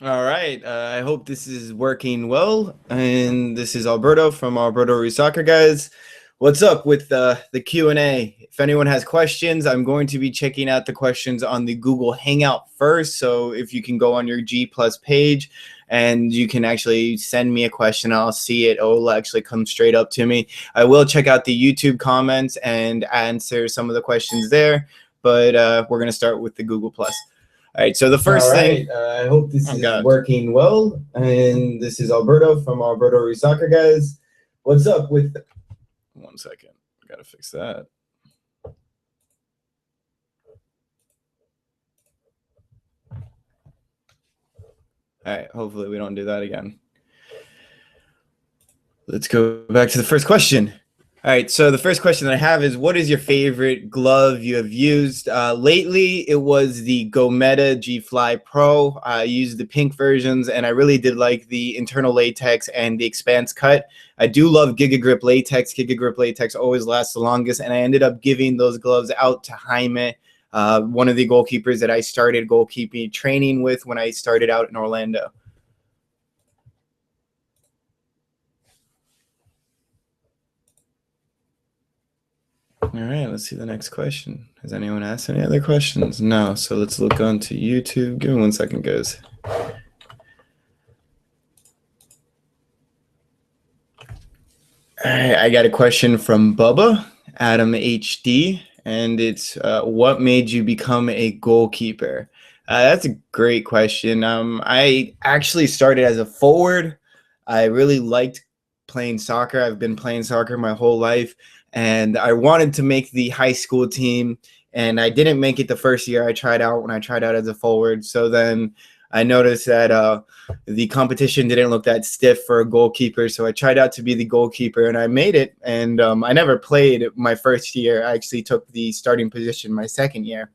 All right. I hope this is working well. And this is Alberto from Alberto Soccer Guys. What's up with the Q&A? If anyone has questions, I'm going to be checking out the questions on the Google Hangout first. So if you can go on your G Plus page and you can actually send me a question, I'll see it. It'll actually come straight up to me. I will check out the YouTube comments and answer some of the questions there. But we're going to start with the Google Plus. All right, so the first thing, I hope this is working well. And this is Alberto from Alberto Soccer Guys. What's up with... One second, gotta fix that. All right, hopefully we don't do that again. Let's go back to the first question. All right, so the first question that I have is, what is your favorite glove you have used? Lately, it was the Gometa G Fly Pro. I used the pink versions, and I really did like the internal latex and the expanse cut. I do love Giga Grip latex. Giga Grip latex always lasts the longest, and I ended up giving those gloves out to Jaime, one of the goalkeepers that I started goalkeeping training with when I started out in Orlando. All right, let's see the next question. Has anyone asked any other questions? No, so let's look on to YouTube. Give me 1 second, guys. All right, I got a question from Bubba, Adam HD, and it's what made you become a goalkeeper? That's a great question. I actually started as a forward. I really liked playing soccer. I've been playing soccer my whole life, and I wanted to make the high school team, and I didn't make it the first year I tried out when I tried out as a forward. So then I noticed that the competition didn't look that stiff for a goalkeeper, so I tried out to be the goalkeeper, and I made it. And I never played my first year. I actually took the starting position my second year.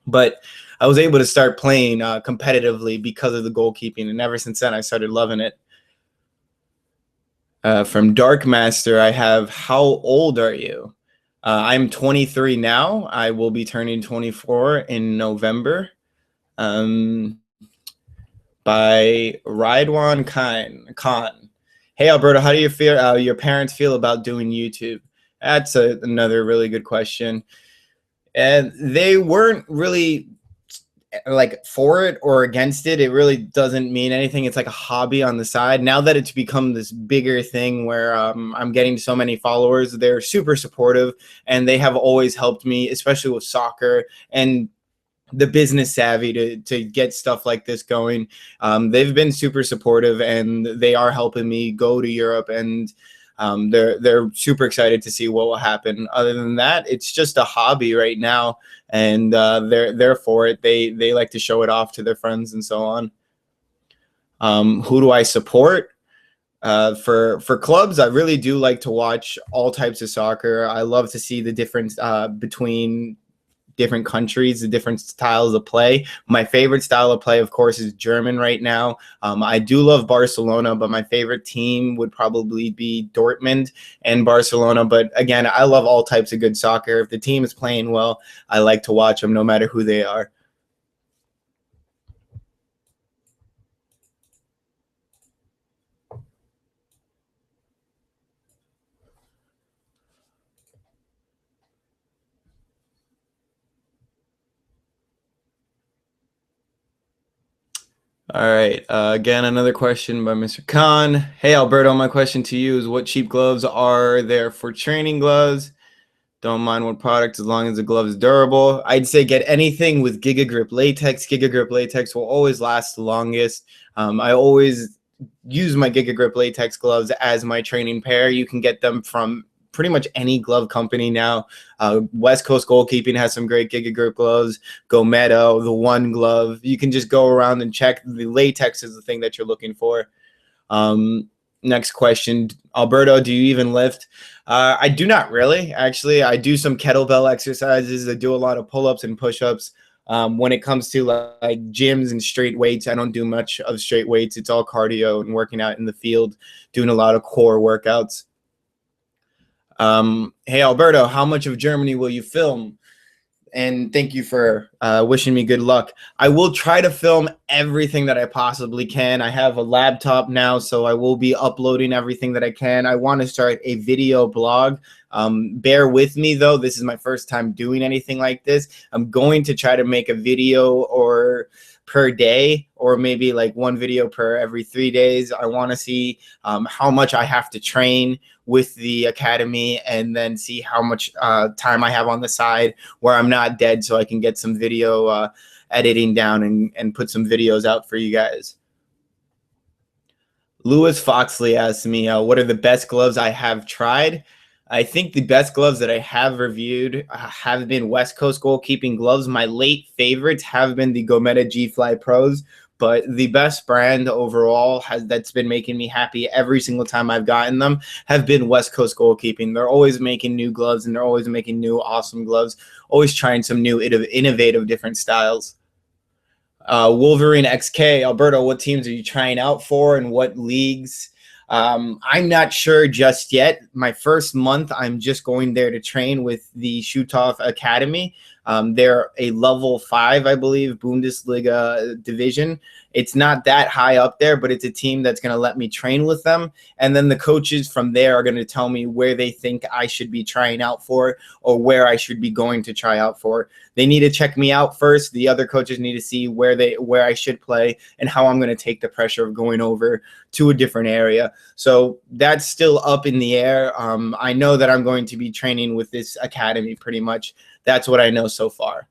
But I was able to start playing competitively because of the goalkeeping, and ever since then, I started loving it. From Dark Master, I have, how old are you? I'm 23 now. I will be turning 24 in November. By Ridwan Khan. Hey, Alberto, how do you feel? Your parents feel about doing YouTube? That's another really good question. And they weren't really like for it or against it. It really doesn't mean anything. It's like a hobby on the side. Now that it's become this bigger thing where I'm getting so many followers, they're super supportive, and they have always helped me, especially with soccer and the business savvy to get stuff like this going. They've been super supportive, and they are helping me go to Europe, and they're super excited to see what will happen. Other than that, it's just a hobby right now, and they're for it. They like to show it off to their friends and so on. Who do I support? For clubs, I really do like to watch all types of soccer. I love to see the difference between different countries, the different styles of play. My favorite style of play, of course, is German right now. I do love Barcelona, but my favorite team would probably be Dortmund and Barcelona. But again, I love all types of good soccer. If the team is playing well, I like to watch them no matter who they are. All right. Again, another question by Mr. Khan. Hey, Alberto, my question to you is, what cheap gloves are there for training gloves? Don't mind what product as long as the glove is durable. I'd say get anything with Giga Grip latex. Giga Grip latex will always last the longest. I always use my Giga Grip latex gloves as my training pair. You can get them from pretty much any glove company now. West Coast Goalkeeping has some great Giga Grip gloves. Gometa, the One glove. You can just go around and check. The latex is the thing that you're looking for. Next question, Alberto, do you even lift? I do not really, actually. I do some kettlebell exercises. I do a lot of pull-ups and push-ups. When it comes to like gyms and straight weights, I don't do much of straight weights. It's all cardio and working out in the field, doing a lot of core workouts. Hey, Alberto, how much of Germany will you film? and thank you for wishing me good luck. I will try to film everything that I possibly can. I have a laptop now, so I will be uploading everything that I can. I want to start a video blog. Bear with me, though. This is my first time doing anything like this. I'm going to try to make a video or per day, or maybe like one video per every 3 days. I want to see how much I have to train with the academy, and then see how much time I have on the side where I'm not dead, so I can get some video editing down and put some videos out for you guys. Lewis Foxley asked me, what are the best gloves I have tried? I think the best gloves that I have reviewed have been West Coast goalkeeping gloves. My late favorites have been the Gometa G-Fly Pros, but the best brand overall that's been making me happy every single time I've gotten them have been West Coast goalkeeping. They're always making new gloves, and they're always making new awesome gloves, always trying some new innovative different styles. Wolverine XK, Alberto, what teams are you trying out for and what leagues? I'm not sure just yet. My first month, I'm just going there to train with the Schutoff Academy. They're a level 5, I believe, Bundesliga division. It's not that high up there, but it's a team that's going to let me train with them. And then the coaches from there are going to tell me where they think I should be trying out for, or where I should be going to try out for. They need to check me out first. The other coaches need to see where I should play and how I'm going to take the pressure of going over to a different area. So that's still up in the air. I know that I'm going to be training with this academy pretty much. That's what I know so far.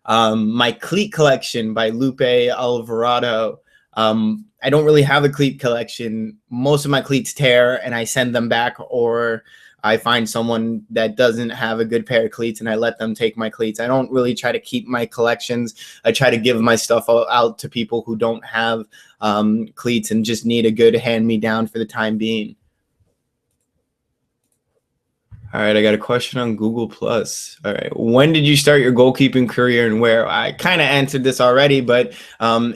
My cleat collection by Lupe Alvarado. I don't really have a cleat collection. Most of my cleats tear and I send them back, or I find someone that doesn't have a good pair of cleats and I let them take my cleats. I don't really try to keep my collections. I try to give my stuff out to people who don't have cleats and just need a good hand-me-down for the time being. All right, I got a question on Google Plus. All right, when did you start your goalkeeping career and where? I kind of answered this already, but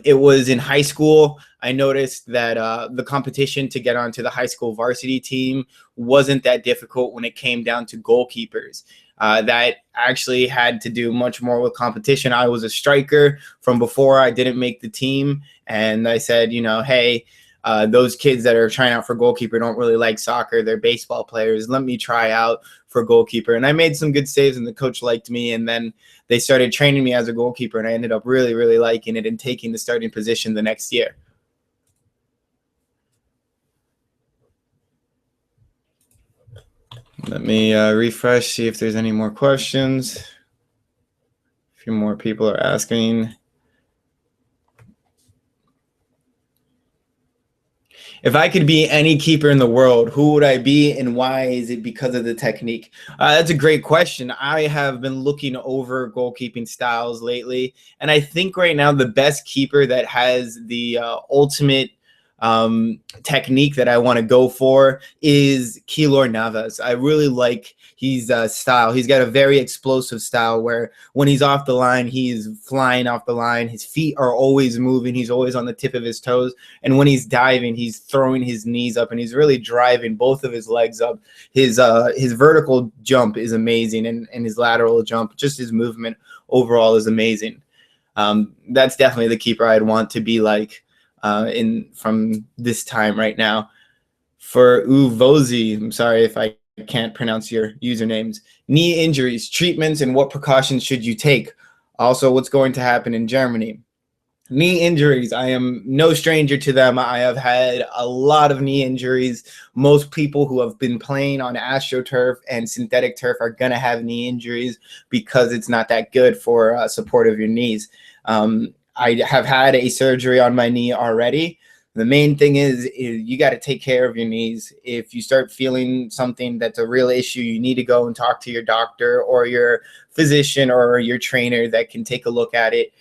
it was in high school. I noticed that the competition to get onto the high school varsity team wasn't that difficult when it came down to goalkeepers. That actually had to do much more with competition. I was a striker from before I didn't make the team, and I said, you know, hey, those kids that are trying out for goalkeeper don't really like soccer. They're baseball players. Let me try out for goalkeeper. And I made some good saves, and the coach liked me. And then they started training me as a goalkeeper, and I ended up really, really liking it and taking the starting position the next year. Let me refresh, see if there's any more questions. A few more people are asking. If I could be any keeper in the world, who would I be, and why? Is it because of the technique? That's a great question. I have been looking over goalkeeping styles lately, and I think right now the best keeper that has the ultimate technique that I want to go for is Keylor Navas. I really like his style. He's got a very explosive style where when he's off the line, he's flying off the line. His feet are always moving. He's always on the tip of his toes. And when he's diving, he's throwing his knees up and he's really driving both of his legs up. His vertical jump is amazing, and his lateral jump, just his movement overall is amazing. That's definitely the keeper I'd want to be like from this time right now. For Uvozi, I'm sorry if I can't pronounce your usernames. Knee injuries, treatments, and what precautions should you take? Also, what's going to happen in Germany? Knee injuries, I am no stranger to them. I have had a lot of knee injuries. Most people who have been playing on AstroTurf and synthetic turf are going to have knee injuries because it's not that good for support of your knees. I have had a surgery on my knee already. The main thing is you got to take care of your knees. If you start feeling something that's a real issue, you need to go and talk to your doctor or your physician or your trainer that can take a look at it.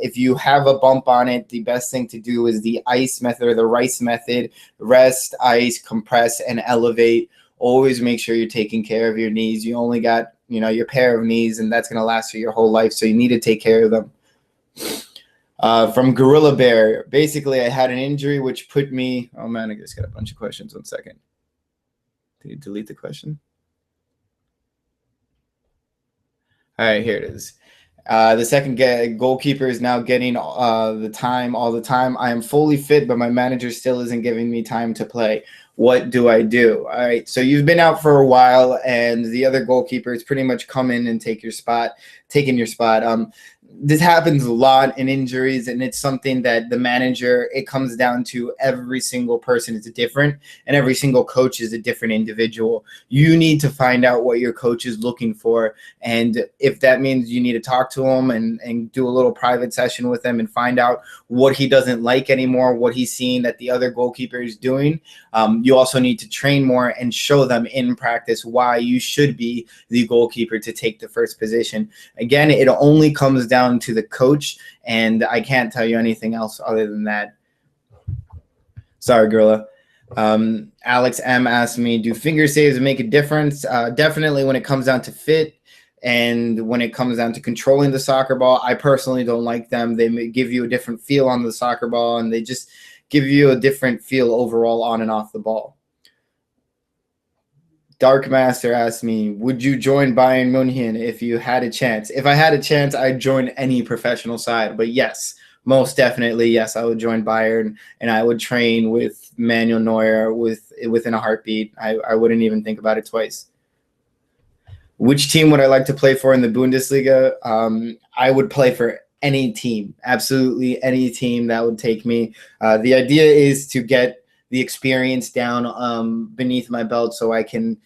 If you have a bump on it, the best thing to do is the ice method or the rice method. Rest, ice, compress, and elevate. Always make sure you're taking care of your knees. You only got, your pair of knees, and that's going to last for your whole life, so you need to take care of them. From Gorilla Bear, basically, I had an injury which put me. Oh man, I just got a bunch of questions. 1 second. Did you delete the question? All right, here it is. The second goalkeeper is now getting the time all the time. I am fully fit, but my manager still isn't giving me time to play. What do I do? All right, so you've been out for a while, and the other goalkeeper has pretty much come in and taking your spot. This happens a lot in injuries, and it's something that the manager, it comes down to every single person is different, and every single coach is a different individual. You need to find out what your coach is looking for, and if that means you need to talk to him and do a little private session with him and find out what he doesn't like anymore, what he's seeing that the other goalkeeper is doing. You also need to train more and show them in practice why you should be the goalkeeper to take the first position. Again, it only comes down to the coach, and I can't tell you anything else other than that. Sorry, Gorilla. Alex M asked me, do finger saves make a difference? Definitely when it comes down to fit and when it comes down to controlling the soccer ball. I personally don't like them. They may give you a different feel on the soccer ball, and they just give you a different feel overall on and off the ball. Dark Master asked me, would you join Bayern Munich if you had a chance? If I had a chance, I'd join any professional side. But yes, most definitely, yes, I would join Bayern, and I would train with Manuel Neuer within a heartbeat. I wouldn't even think about it twice. Which team would I like to play for in the Bundesliga? I would play for any team, absolutely any team that would take me. The idea is to get the experience down beneath my belt, so I can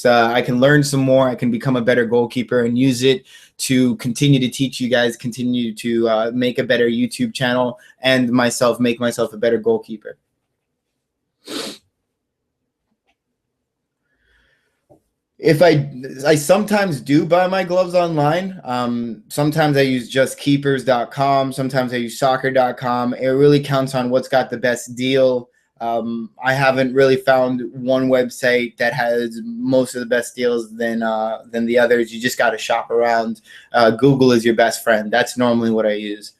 I can learn some more. I can become a better goalkeeper and use it to continue to teach you guys, continue to make a better YouTube channel, and make myself a better goalkeeper. If I sometimes do buy my gloves online. Sometimes I use justkeepers.com. Sometimes I use soccer.com. It really counts on what's got the best deal. I haven't really found one website that has most of the best deals than the others. You just got to shop around. Google is your best friend. That's normally what I use.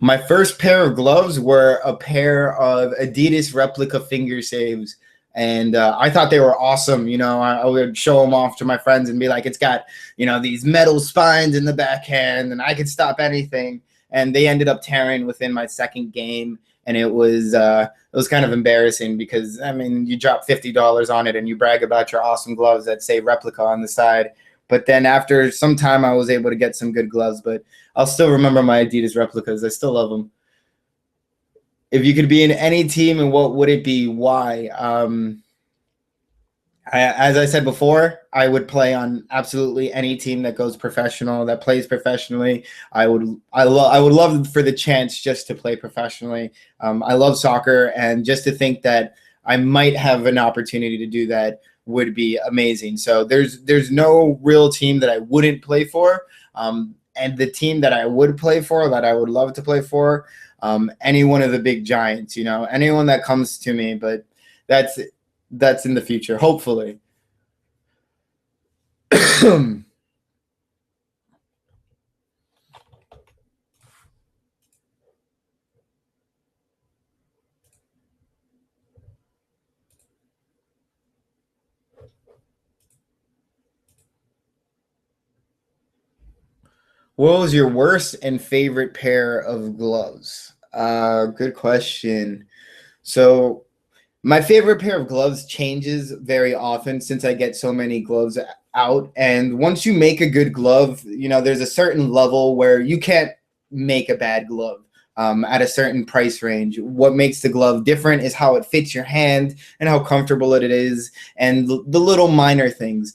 My first pair of gloves were a pair of Adidas replica finger saves. And I thought they were awesome. You know, I would show them off to my friends and be like, it's got, you know, these metal spines in the backhand and I could stop anything. And they ended up tearing within my second game. And it was kind of embarrassing because, I mean, you drop $50 on it and you brag about your awesome gloves that say replica on the side. But then after some time, I was able to get some good gloves. But I'll still remember my Adidas replicas. I still love them. If you could be in any team, and what would it be? Why? As I said before, I would play on absolutely any team that goes professional, that plays professionally. I would love for the chance just to play professionally. I love soccer, and just to think that I might have an opportunity to do that would be amazing. So there's no real team that I wouldn't play for. And the team that I would play for, that I would love to play for, any one of the big giants, you know, anyone that comes to me, but that's in the future, hopefully. What was your worst and favorite pair of gloves? Good question. So my favorite pair of gloves changes very often since I get so many gloves out. And once you make a good glove, you know, there's a certain level where you can't make a bad glove at a certain price range. What makes the glove different is how it fits your hand and how comfortable it is and the little minor things.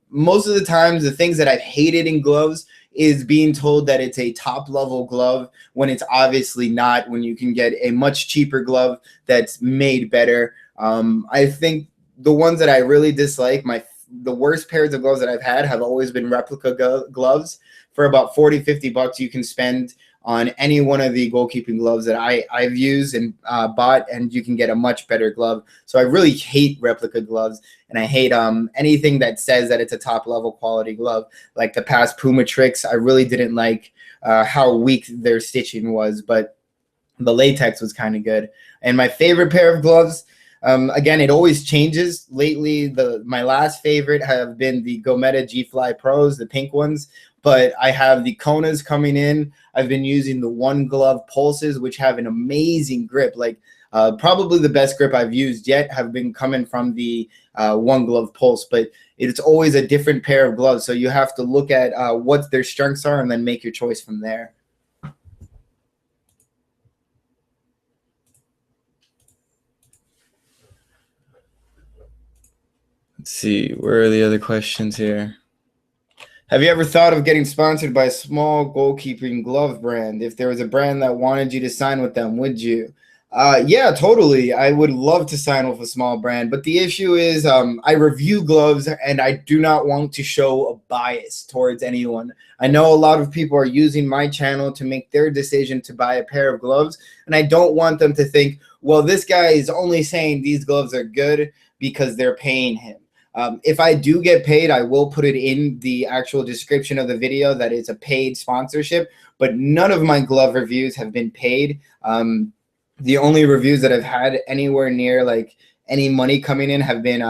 Most of the times, the things that I've hated in gloves is being told that it's a top level glove when it's obviously not, when you can get a much cheaper glove that's made better. I think the ones that I really dislike, the worst pairs of gloves that I've had have always been replica gloves. For about $40-50 you can spend on any one of the goalkeeping gloves that I've used and bought, and you can get a much better glove. So I really hate replica gloves, and I hate anything that says that it's a top level quality glove. Like the past Puma tricks, I really didn't like how weak their stitching was, but the latex was kind of good. And my favorite pair of gloves, Again, it always changes. Lately, my last favorite have been the Gometa G Fly Pros, the pink ones. But I have the Konas coming in. I've been using the One Glove Pulses, which have an amazing grip. Like probably the best grip I've used yet have been coming from the One Glove Pulse. But it's always a different pair of gloves. So you have to look at what their strengths are and then make your choice from there. Let's see, where are the other questions here? Have you ever thought of getting sponsored by a small goalkeeping glove brand? If there was a brand that wanted you to sign with them, would you? Yeah, totally. I would love to sign with a small brand, but the issue is I review gloves and I do not want to show a bias towards anyone. I know a lot of people are using my channel to make their decision to buy a pair of gloves, and I don't want them to think, well, this guy is only saying these gloves are good because they're paying him. If I do get paid, I will put it in the actual description of the video that it's a paid sponsorship, but none of my glove reviews have been paid. The only reviews that I've had anywhere near like any money coming in have been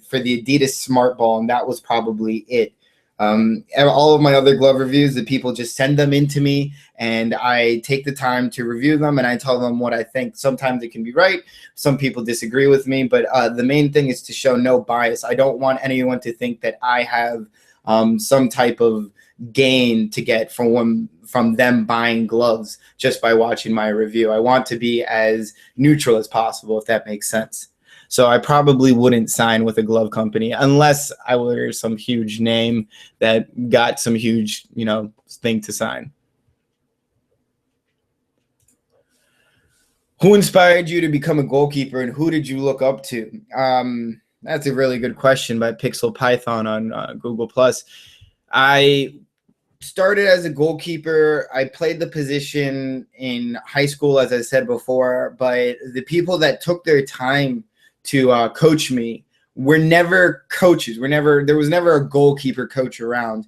for the Adidas Smart Ball, and that was probably it. All of my other glove reviews, the people just send them in to me and I take the time to review them and I tell them what I think. Sometimes it can be right. Some people disagree with me, but the main thing is to show no bias. I don't want anyone to think that I have some type of gain to get from them buying gloves just by watching my review. I want to be as neutral as possible, if that makes sense. So I probably wouldn't sign with a glove company unless I were some huge name that got some huge, thing to sign. Who inspired you to become a goalkeeper and who did you look up to? That's a really good question by Pixel Python on Google+. I started as a goalkeeper. I played the position in high school, as I said before, but the people that took their time to coach me were never coaches. There was never a goalkeeper coach around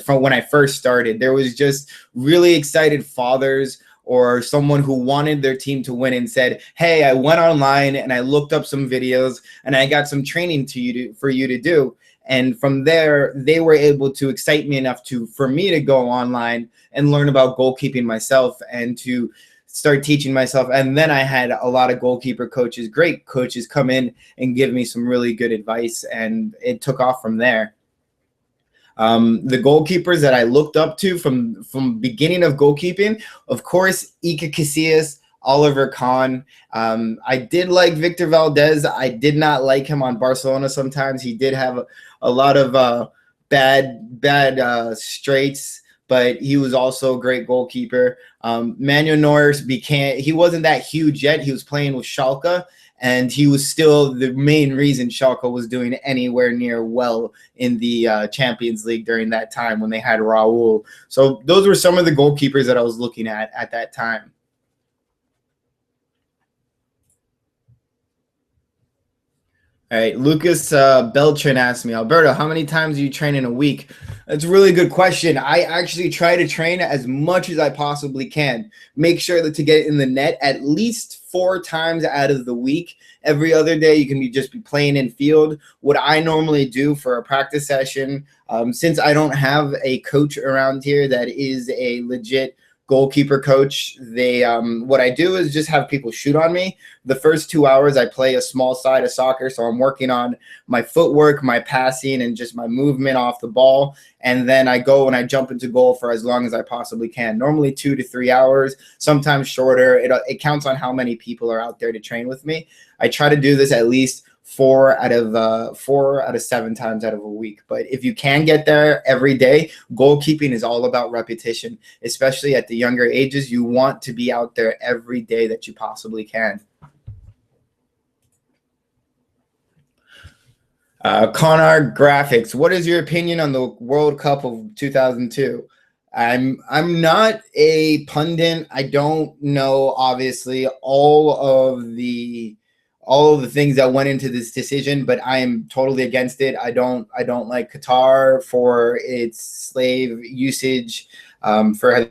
from when I first started. There was just really excited fathers or someone who wanted their team to win and said, hey, I went online and I looked up some videos and I got some training for you to do. And from there, they were able to excite me enough for me to go online and learn about goalkeeping myself and to start teaching myself. And then I had a lot of goalkeeper coaches, great coaches, come in and give me some really good advice, and it took off from there. The goalkeepers that I looked up to from beginning of goalkeeping, of course, Iker Casillas, Oliver Kahn. I did like Victor Valdez. I did not like him on Barcelona sometimes. He did have a lot of bad straights, but he was also a great goalkeeper. Manuel Neuer he wasn't that huge yet. He was playing with Schalke, and he was still the main reason Schalke was doing anywhere near well in the Champions League during that time when they had Raul. So those were some of the goalkeepers that I was looking at that time. All right, Lucas Beltran asked me, Alberto, how many times do you train in a week? That's a really good question. I actually try to train as much as I possibly can. Make sure to get in the net at least 4 times out of the week. Every other day, you can just be playing in field. What I normally do for a practice session, since I don't have a coach around here that is a legit goalkeeper coach, what I do is just have people shoot on me. The first 2 hours I play a small side of soccer, so I'm working on my footwork, my passing, and just my movement off the ball, and then I go and I jump into goal for as long as I possibly can, normally 2 to 3 hours, sometimes shorter. It counts on how many people are out there to train with me. I try to do this at least 4 out of 7 times out of a week. But if you can get there every day, goalkeeping is all about repetition, especially at the younger ages. You want to be out there every day that you possibly can. Connor Graphics, what is your opinion on the World Cup of 2002? I'm not a pundit. I don't know, obviously, all of the things that went into this decision, but I am totally against it. I don't like Qatar for its slave usage, for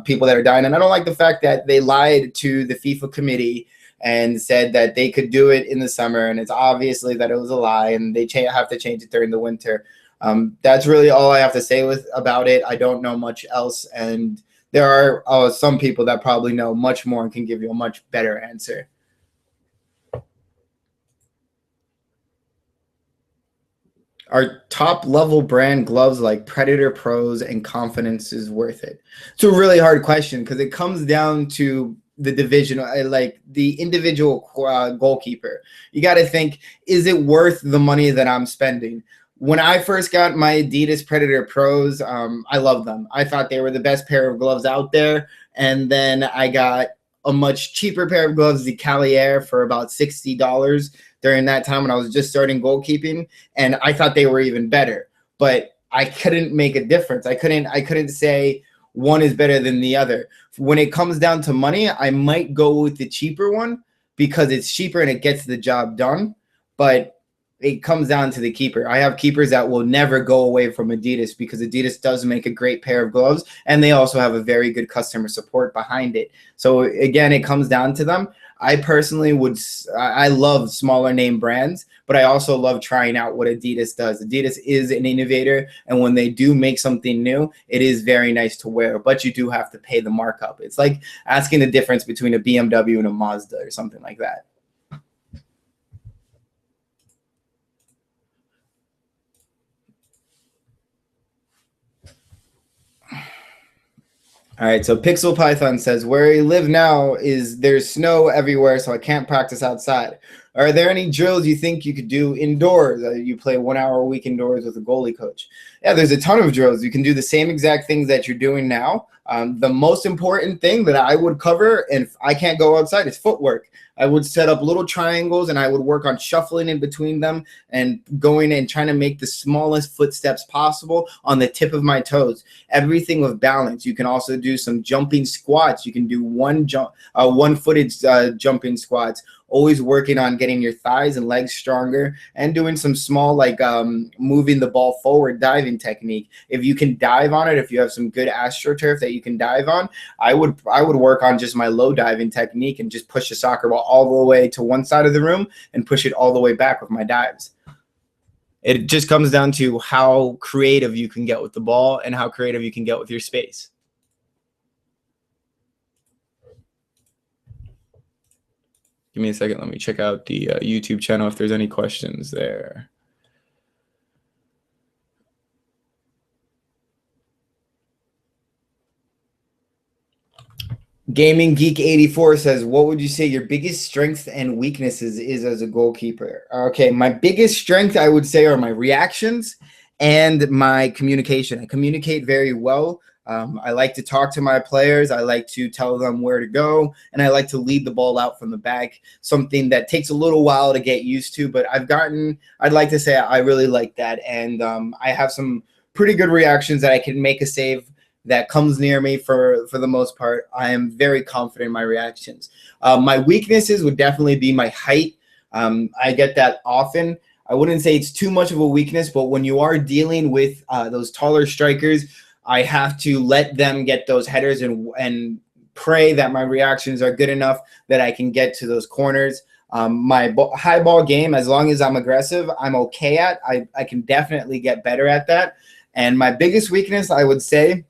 people that are dying, and I don't like the fact that they lied to the FIFA committee and said that they could do it in the summer, and it's obviously that it was a lie, and they have to change it during the winter. That's really all I have to say about it. I don't know much else, and there are some people that probably know much more and can give you a much better answer. Are top level brand gloves like Predator Pros and Confidence is worth it? It's a really hard question because it comes down to the division, like the individual goalkeeper. You got to think, is it worth the money that I'm spending? When I first got my Adidas Predator Pros, I loved them. I thought they were the best pair of gloves out there. And then I got a much cheaper pair of gloves, the Calier, for about $60 during that time when I was just starting goalkeeping, and I thought they were even better. But I couldn't make a difference. I couldn't say one is better than the other. When it comes down to money, I might go with the cheaper one because it's cheaper and it gets the job done. But it comes down to the keeper. I have keepers that will never go away from Adidas because Adidas does make a great pair of gloves, and they also have a very good customer support behind it. So again, it comes down to them. I personally I love smaller name brands, but I also love trying out what Adidas does. Adidas is an innovator, and when they do make something new, it is very nice to wear, but you do have to pay the markup. It's like asking the difference between a BMW and a Mazda or something like that. All right, so Pixel Python says, where I live now there's snow everywhere, so I can't practice outside. Are there any drills you think you could do indoors? You play 1 hour a week indoors with a goalie coach. Yeah, there's a ton of drills. You can do the same exact things that you're doing now. The most important thing that I would cover, and if I can't go outside, is footwork. I would set up little triangles and I would work on shuffling in between them and going and trying to make the smallest footsteps possible on the tip of my toes. Everything with balance. You can also do some jumping squats. You can do one-footed jumping squats. Always working on getting your thighs and legs stronger and doing some small, like moving the ball forward diving technique. If you can dive on it, if you have some good AstroTurf that you can dive on, I would work on just my low diving technique and just push the soccer ball all the way to one side of the room and push it all the way back with my dives. It just comes down to how creative you can get with the ball and how creative you can get with your space. Give me a second. Let me check out the YouTube channel if there's any questions there. Gaming Geek 84 says, what would you say your biggest strengths and weaknesses is as a goalkeeper? Okay, my biggest strength, I would say, are my reactions and my communication. I communicate very well. I like to talk to my players. I like to tell them where to go, and I like to lead the ball out from the back, something that takes a little while to get used to, but I'd like to say I really like that, and I have some pretty good reactions that I can make a save that comes near me for the most part. I am very confident in my reactions. My weaknesses would definitely be my height. I get that often. I wouldn't say it's too much of a weakness, but when you are dealing with those taller strikers, I have to let them get those headers and pray that my reactions are good enough that I can get to those corners. My high ball game, as long as I'm aggressive, I'm okay at. I can definitely get better at that. And my biggest weakness, I would say,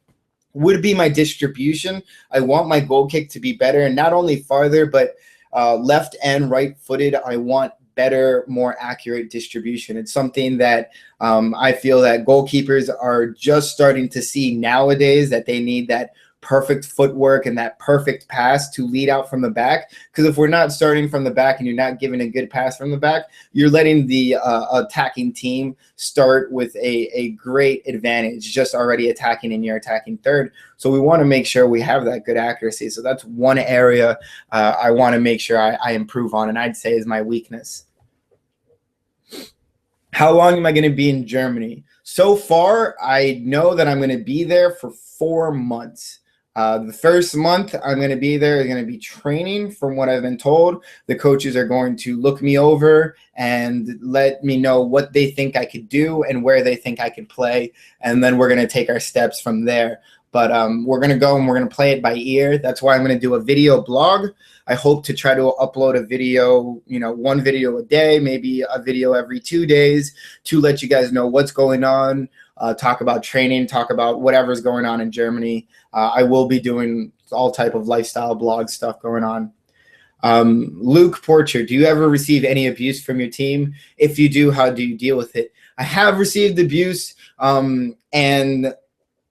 would be my distribution. I want my goal kick to be better, and not only farther, but left and right footed. I want better, more accurate distribution. It's something that I feel that goalkeepers are just starting to see nowadays, that they need that perfect footwork and that perfect pass to lead out from the back. Because if we're not starting from the back and you're not giving a good pass from the back, you're letting the attacking team start with a great advantage, just already attacking in your attacking third. So we want to make sure we have that good accuracy. So that's one area I want to make sure I improve on, and I'd say is my weakness. How long am I going to be in Germany? So far, I know that I'm going to be there for 4 months. The first month I'm going to be there is going to be training. From what I've been told, the coaches are going to look me over and let me know what they think I could do and where they think I could play. And then we're going to take our steps from there. But we're going to go and we're going to play it by ear. That's why I'm going to do a video blog. I hope to try to upload a video, one video a day, maybe a video every 2 days to let you guys know what's going on, talk about training, talk about whatever's going on in Germany. I will be doing all type of lifestyle blog stuff going on. Luke Porcher, do you ever receive any abuse from your team? If you do, how do you deal with it? I have received abuse, and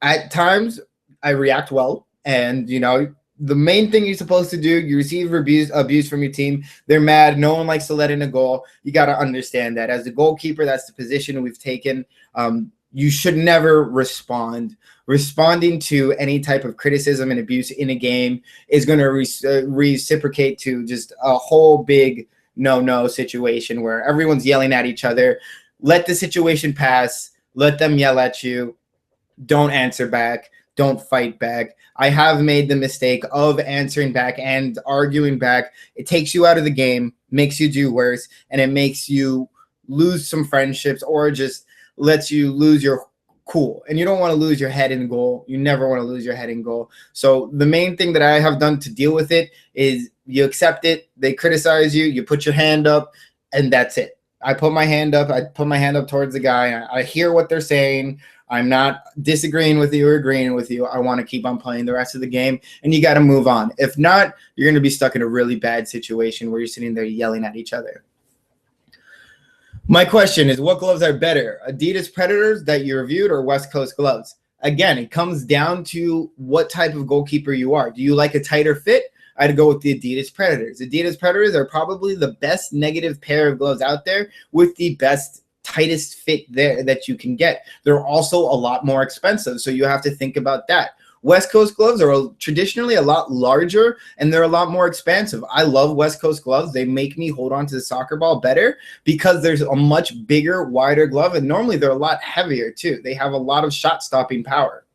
at times I react well. And, the main thing you're supposed to do, you receive abuse from your team. They're mad. No one likes to let in a goal. You got to understand that. As a goalkeeper, that's the position we've taken. You should never respond. Responding to any type of criticism and abuse in a game is going to reciprocate to just a whole big no-no situation where everyone's yelling at each other. Let the situation pass. Let them yell at you. Don't answer back. Don't fight back. I have made the mistake of answering back and arguing back. It takes you out of the game, makes you do worse, and it makes you lose some friendships or just lets you lose your cool. And you don't want to lose your head in goal. You never want to lose your head in goal. So the main thing that I have done to deal with it is you accept it. They criticize you. You put your hand up, and that's it. I put my hand up. I put my hand up towards the guy. I hear what they're saying. I'm not disagreeing with you or agreeing with you. I want to keep on playing the rest of the game, and you got to move on. If not, you're going to be stuck in a really bad situation where you're sitting there yelling at each other. My question is, what gloves are better, Adidas Predators that you reviewed or West Coast gloves? Again, it comes down to what type of goalkeeper you are. Do you like a tighter fit? I'd go with the Adidas Predators. Adidas Predators are probably the best negative pair of gloves out there with the best tightest fit there that you can get. They're also a lot more expensive, so you have to think about that. West Coast gloves are traditionally a lot larger, and they're a lot more expensive. I love West Coast gloves. They make me hold on to the soccer ball better because there's a much bigger, wider glove, and normally they're a lot heavier too. They have a lot of shot-stopping power.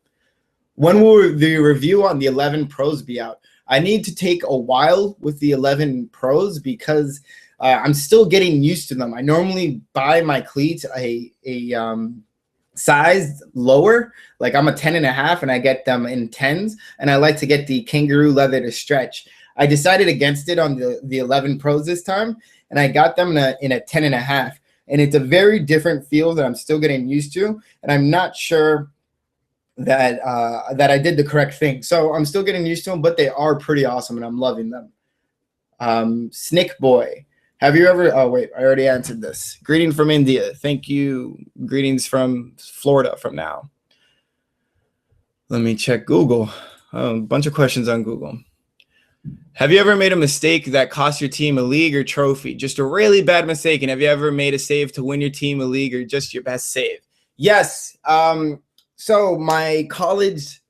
When will the review on the 11 Pros be out? I need to take a while with the 11 Pros because I'm still getting used to them. I normally buy my cleats a size lower, like I'm a 10.5 and I get them in 10s, and I like to get the kangaroo leather to stretch. I decided against it on the 11 Pros this time, and I got them in a 10.5, and it's a very different feel that I'm still getting used to, and I'm not sure that I did the correct thing. So I'm still getting used to them, but they are pretty awesome, and I'm loving them. Snick Boy. Have you ever, oh wait, I already answered this. Greeting from India. Thank you. Greetings from Florida from now. Let me check Google. A bunch of questions on Google. Have you ever made a mistake that cost your team a league or trophy? Just a really bad mistake. And have you ever made a save to win your team a league or just your best save? Yes. So my college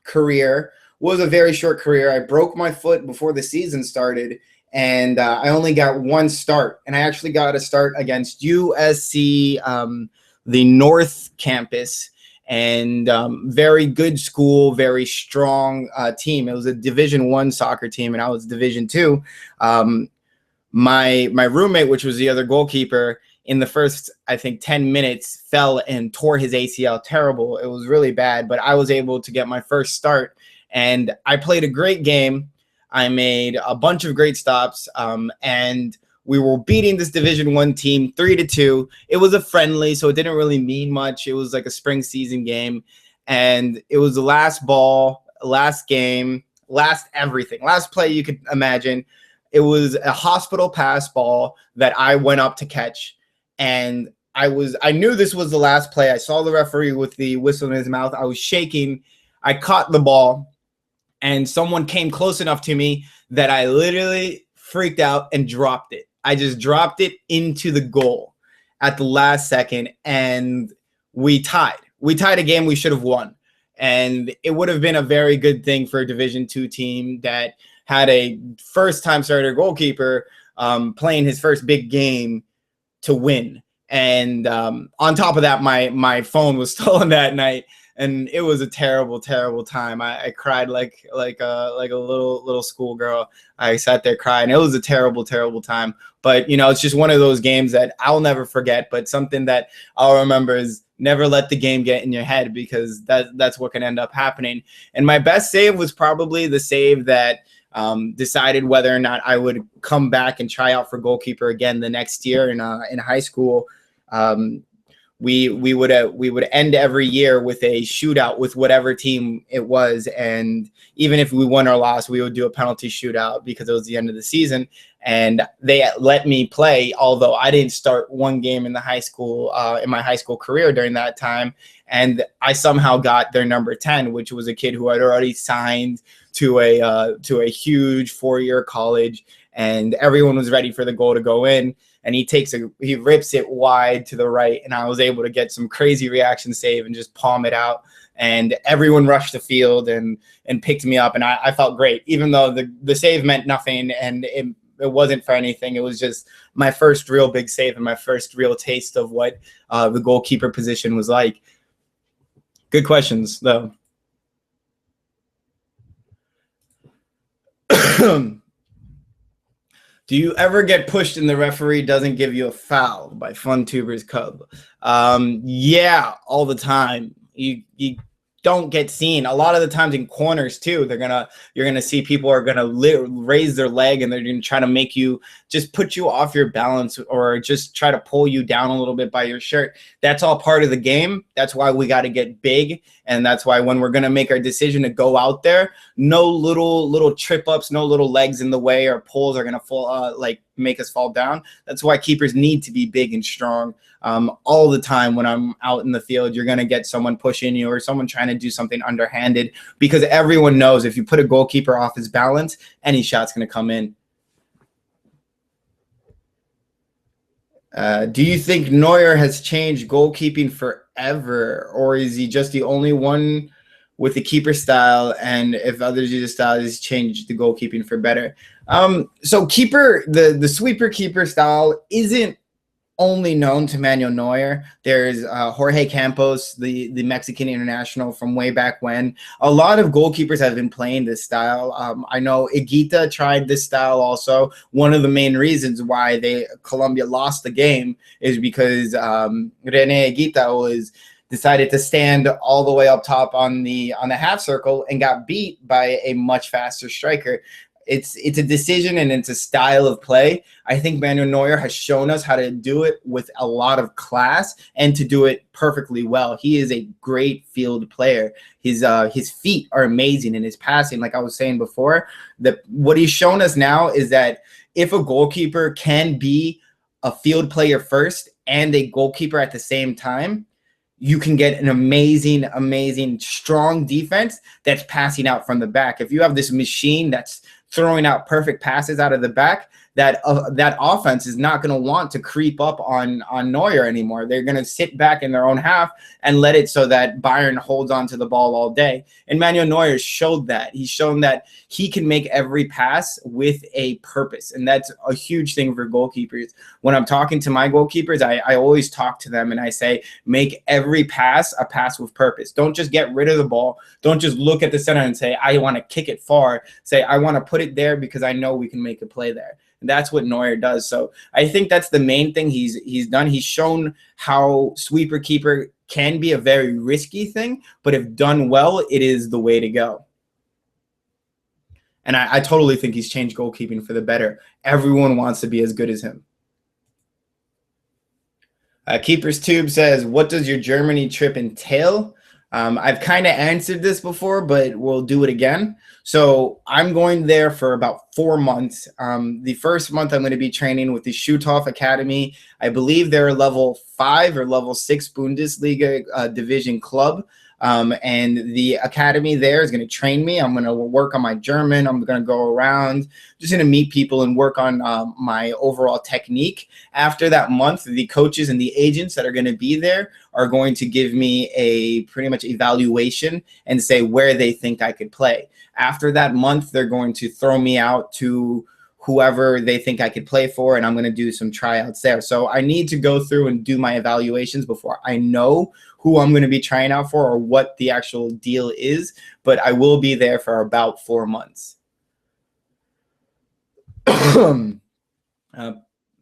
career was a very short career. I broke my foot before the season started. And I only got one start, and I actually got a start against USC, the North Campus, and very good school, very strong team. It was a Division I soccer team, and I was Division II. My roommate, which was the other goalkeeper, in the first, I think, 10 minutes fell and tore his ACL. Terrible. It was really bad, but I was able to get my first start, and I played a great game. I made a bunch of great stops, and we were beating this Division I team 3-2. It was a friendly, so it didn't really mean much. It was like a spring season game, and it was the last ball, last game, last everything, last play you could imagine. It was a hospital pass ball that I went up to catch, and I knew this was the last play. I saw the referee with the whistle in his mouth. I was shaking. I caught the ball, and someone came close enough to me that I literally freaked out and dropped it. I just dropped it into the goal at the last second, and we tied. We tied a game we should have won. And it would have been a very good thing for a Division II team that had a first-time starter goalkeeper playing his first big game to win. And on top of that, my phone was stolen that night. And it was a terrible, terrible time. I cried like a little schoolgirl. I sat there crying. It was a terrible, terrible time. But, it's just one of those games that I'll never forget. But something that I'll remember is never let the game get in your head, because that's what can end up happening. And my best save was probably the save that decided whether or not I would come back and try out for goalkeeper again the next year in high school. We would end every year with a shootout with whatever team it was, and even if we won or lost, we would do a penalty shootout because it was the end of the season. And they let me play, although I didn't start one game in the high school in my high school career during that time. And I somehow got their number 10, which was a kid who had already signed to a huge 4-year college, and everyone was ready for the goal to go in. And he rips it wide to the right, and I was able to get some crazy reaction save and just palm it out. And everyone rushed the field and picked me up, and I felt great, even though the save meant nothing and it wasn't for anything. It was just my first real big save and my first real taste of what the goalkeeper position was like. Good questions, though. Do you ever get pushed and the referee doesn't give you a foul? By FunTubers Cub. Yeah, all the time. You don't get seen. A lot of the times in corners too, you're gonna see people are gonna raise their leg and they're gonna try to make you just put you off your balance or just try to pull you down a little bit by your shirt. That's all part of the game. That's why we got to get big, and that's why when we're gonna make our decision to go out there, no little trip ups, no little legs in the way or pulls are gonna fall make us fall down. That's why keepers need to be big and strong. All the time when I'm out in the field, you're going to get someone pushing you or someone trying to do something underhanded, because everyone knows if you put a goalkeeper off his balance, any shot's going to come in. Do you think Neuer has changed goalkeeping forever, or is he just the only one with the keeper style? And if others use the style, has changed the goalkeeping for better? So the sweeper keeper style isn't only known to Manuel Neuer. There's Jorge Campos, the Mexican international from way back when. A lot of goalkeepers have been playing this style. I know Higuita tried this style also. One of the main reasons why Colombia lost the game is because Rene Higuita decided to stand all the way up top on the half circle and got beat by a much faster striker. It's a decision and it's a style of play. I think Manuel Neuer has shown us how to do it with a lot of class and to do it perfectly well. He is a great field player. His feet are amazing, and his passing, like I was saying before, what he's shown us now is that if a goalkeeper can be a field player first and a goalkeeper at the same time, you can get an amazing, strong defense that's passing out from the back. If you have this machine that's throwing out perfect passes out of the back, that offense is not going to want to creep up on Neuer anymore. They're going to sit back in their own half and let it so that Bayern holds on to the ball all day. And Manuel Neuer showed that. He's shown that he can make every pass with a purpose, and that's a huge thing for goalkeepers. When I'm talking to my goalkeepers, I always talk to them and I say, make every pass a pass with purpose. Don't just get rid of the ball. Don't just look at the center and say, I want to kick it far. Say, I want to put it there because I know we can make a play there. And that's what Neuer does. So I think that's the main thing he's done. He's shown how sweeper keeper can be a very risky thing, but if done well, it is the way to go. And I totally think he's changed goalkeeping for the better. Everyone wants to be as good as him. Keeper's Tube says, what does your Germany trip entail? I've kind of answered this before, but we'll do it again. So I'm going there for about 4 months. The first month I'm going to be training with the Schuthoff Academy. I believe they're a level 5 or level 6 Bundesliga division club. And the academy there is going to train me. I'm going to work on my German. I'm going to go around, just going to meet people and work on my overall technique. After that month, the coaches and the agents that are going to be there are going to give me a pretty much evaluation and say where they think I could play. After that month, they're going to throw me out to whoever they think I could play for, and I'm going to do some tryouts there. So I need to go through and do my evaluations before I know who I'm going to be trying out for or what the actual deal is, but I will be there for about 4 months.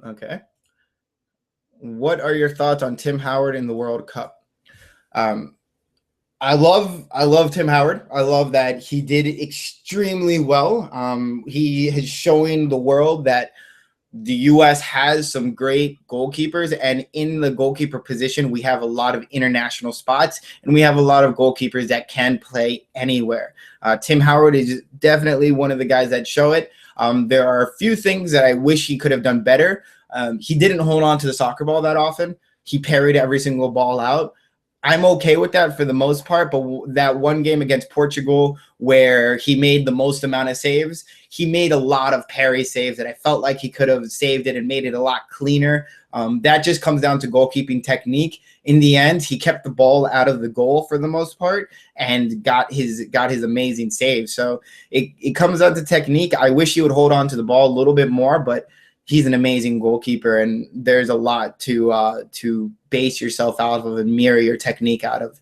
Okay. What are your thoughts on Tim Howard in the World Cup? Um, I love Tim Howard. I love that he did extremely well. He is showing the world that the U.S. has some great goalkeepers, and in the goalkeeper position, we have a lot of international spots, and we have a lot of goalkeepers that can play anywhere. Tim Howard is definitely one of the guys that show it. There are a few things that I wish he could have done better. He didn't hold on to the soccer ball that often. He parried every single ball out. I'm okay with that for the most part, but that one game against Portugal where he made the most amount of saves, he made a lot of parry saves that I felt like he could have saved it and made it a lot cleaner. That just comes down to goalkeeping technique. In the end, he kept the ball out of the goal for the most part and got his amazing save. So it comes down to technique. I wish he would hold on to the ball a little bit more, but he's an amazing goalkeeper, and there's a lot to base yourself out of and mirror your technique out of.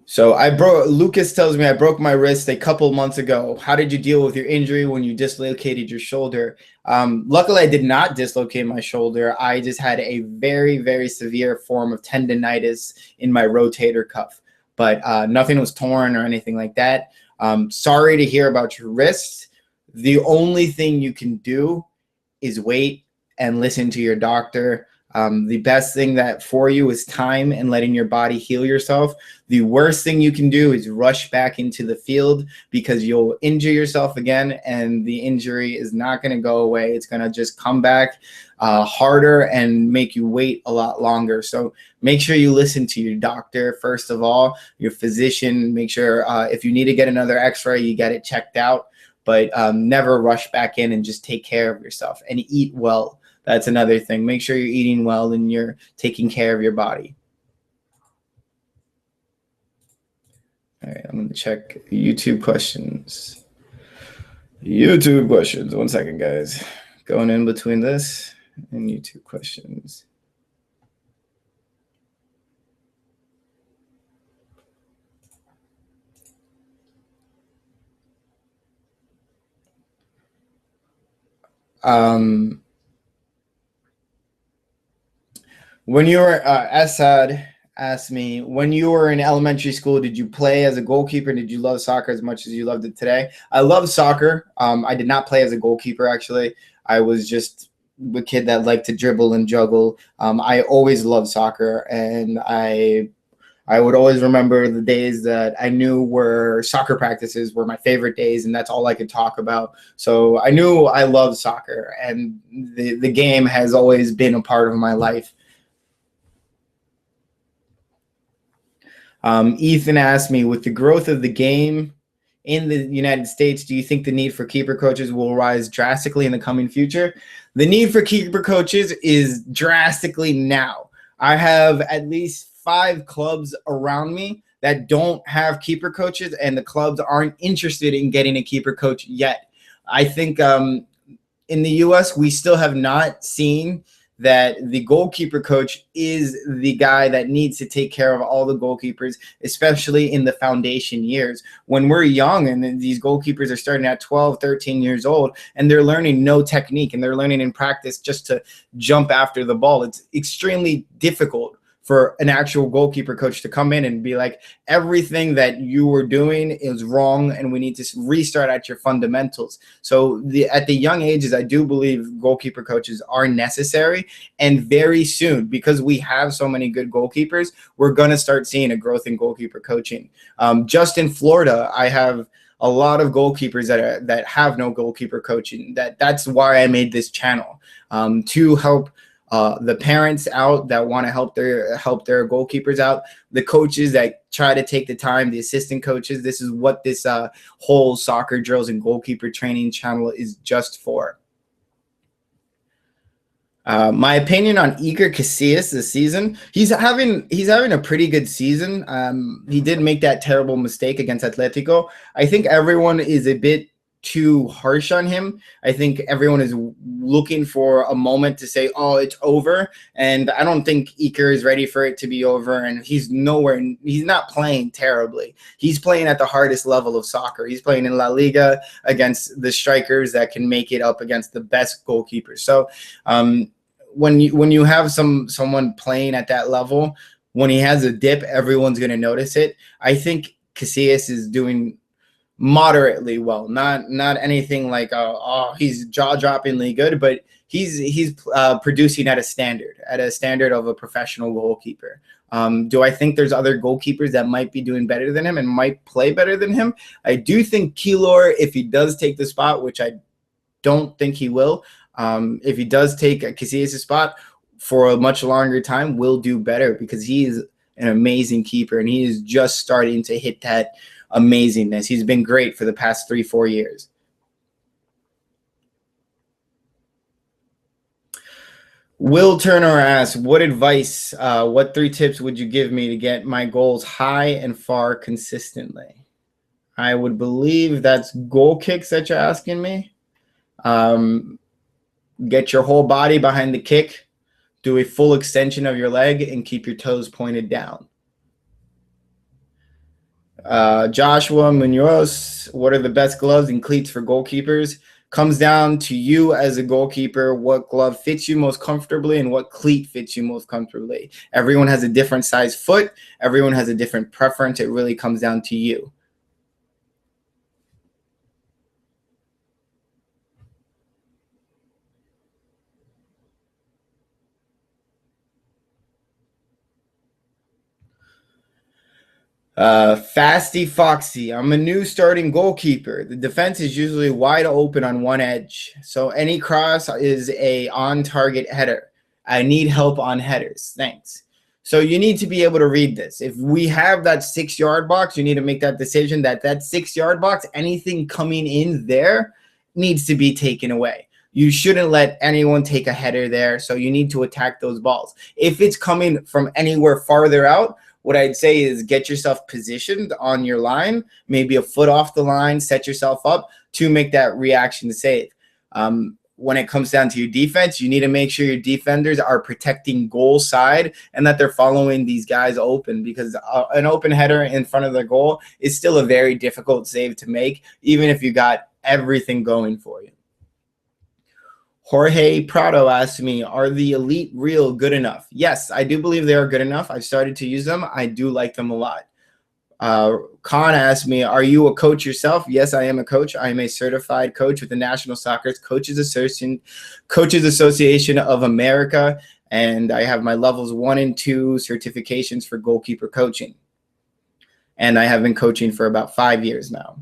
So Lucas tells me I broke my wrist a couple months ago. How did you deal with your injury when you dislocated your shoulder? Luckily, I did not dislocate my shoulder. I just had a very, very severe form of tendonitis in my rotator cuff, but nothing was torn or anything like that. Sorry to hear about your wrist. The only thing you can do is wait and listen to your doctor. The best thing that for you is time and letting your body heal yourself. The worst thing you can do is rush back into the field because you'll injure yourself again, and the injury is not going to go away. It's going to just come back harder and make you wait a lot longer. So make sure you listen to your doctor, first of all, your physician. Make sure if you need to get another x-ray, you get it checked out, but never rush back in, and just take care of yourself and eat well. That's another thing. Make sure you're eating well and you're taking care of your body. All right, I'm going to check YouTube questions. YouTube questions. 1 second, guys. Going in between this and YouTube questions. When you were, Assad asked me, when you were in elementary school, did you play as a goalkeeper? Did you love soccer as much as you loved it today? I love soccer. I did not play as a goalkeeper, actually. I was just a kid that liked to dribble and juggle. I always loved soccer, and I would always remember the days that I knew were soccer practices were my favorite days, and that's all I could talk about. So I knew I loved soccer, and the game has always been a part of my life. Ethan asked me, with the growth of the game in the United States, do you think the need for keeper coaches will rise drastically in the coming future? The need for keeper coaches is drastically now. I have at least 5 clubs around me that don't have keeper coaches, and the clubs aren't interested in getting a keeper coach yet. I think in the U.S., we still have not seen that the goalkeeper coach is the guy that needs to take care of all the goalkeepers, especially in the foundation years. When we're young and these goalkeepers are starting at 12, 13 years old, and they're learning no technique and they're learning in practice just to jump after the ball, it's extremely difficult for an actual goalkeeper coach to come in and be like, everything that you were doing is wrong and we need to restart at your fundamentals. So at the young ages, I do believe goalkeeper coaches are necessary, and very soon, because we have so many good goalkeepers, we're going to start seeing a growth in goalkeeper coaching. Just in Florida, I have a lot of goalkeepers that have no goalkeeper coaching. That's why I made this channel, to help the parents out that want to help their goalkeepers out, the coaches that try to take the time, the assistant coaches. This is what this whole soccer drills and goalkeeper training channel is just for. My opinion on Iker Casillas this season, he's having a pretty good season. He did make that terrible mistake against Atletico. I think everyone is a bit too harsh on him. I think everyone is looking for a moment to say, oh, it's over. And I don't think Iker is ready for it to be over. And he's not playing terribly. He's playing at the hardest level of soccer. He's playing in La Liga against the strikers that can make it up against the best goalkeepers. So when you have someone playing at that level, when he has a dip, everyone's going to notice it. I think Casillas is doing moderately well, not anything like he's jaw-droppingly good, but he's producing at a standard of a professional goalkeeper. Do I think there's other goalkeepers that might be doing better than him and might play better than him? I do think Keylor, if he does take the spot, which I don't think he will, if he does take Casillas' spot for a much longer time, will do better, because he is an amazing keeper and he is just starting to hit that amazingness. He's been great for the past 3-4 years. Will Turner asks, what advice, what 3 tips would you give me to get my goals high and far consistently? I would believe that's goal kicks that you're asking me. Get your whole body behind the kick, do a full extension of your leg, and keep your toes pointed down. Joshua Munoz, what are the best gloves and cleats for goalkeepers? Comes down to you as a goalkeeper, what glove fits you most comfortably and what cleat fits you most comfortably. Everyone has a different size foot. Everyone has a different preference. It really comes down to you. Fasty Foxy, I'm a new starting goalkeeper. The defense is usually wide open on one edge, so any cross is a on-target header. I need help on headers. Thanks. So you need to be able to read this. If we have that 6-yard box, you need to make that decision that 6-yard box, anything coming in there needs to be taken away. You shouldn't let anyone take a header there, so you need to attack those balls. If it's coming from anywhere farther out, what I'd say is get yourself positioned on your line, maybe a foot off the line, set yourself up to make that reaction to save. When it comes down to your defense, you need to make sure your defenders are protecting goal side and that they're following these guys open, because an open header in front of the goal is still a very difficult save to make, even if you got everything going for you. Jorge Prado asked me, are the Elite Reel good enough? Yes, I do believe they are good enough. I've started to use them. I do like them a lot. Khan asked me, are you a coach yourself? Yes, I am a coach. I am a certified coach with the National Soccer Coaches Association of America, and I have my levels 1 and 2 certifications for goalkeeper coaching. And I have been coaching for about 5 years now.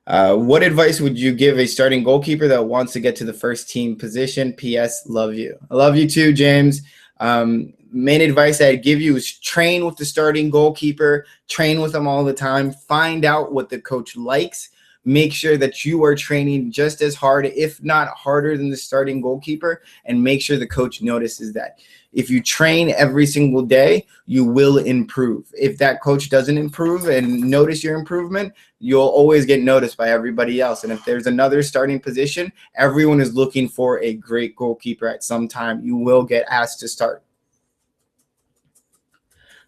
What advice would you give a starting goalkeeper that wants to get to the first team position? P.S. Love you. I love you too, James. Main advice I'd give you is train with the starting goalkeeper. Train with them all the time. Find out what the coach likes. Make sure that you are training just as hard, if not harder, than the starting goalkeeper, and make sure the coach notices that. If you train every single day, you will improve. If that coach doesn't improve and notice your improvement, you'll always get noticed by everybody else. And if there's another starting position, everyone is looking for a great goalkeeper at some time. You will get asked to start.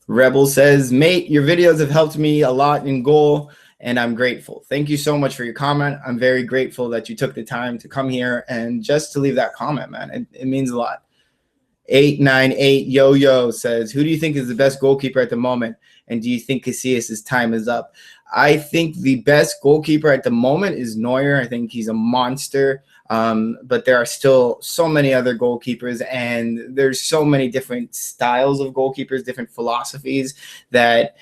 Rebel says, mate, your videos have helped me a lot in goal, and I'm grateful. Thank you so much for your comment. I'm very grateful that you took the time to come here and just to leave that comment, man. It means a lot. 898 Yo-Yo says, who do you think is the best goalkeeper at the moment? And do you think Casillas' time is up? I think the best goalkeeper at the moment is Neuer. I think he's a monster. But there are still so many other goalkeepers, and there's so many different styles of goalkeepers, different philosophies, that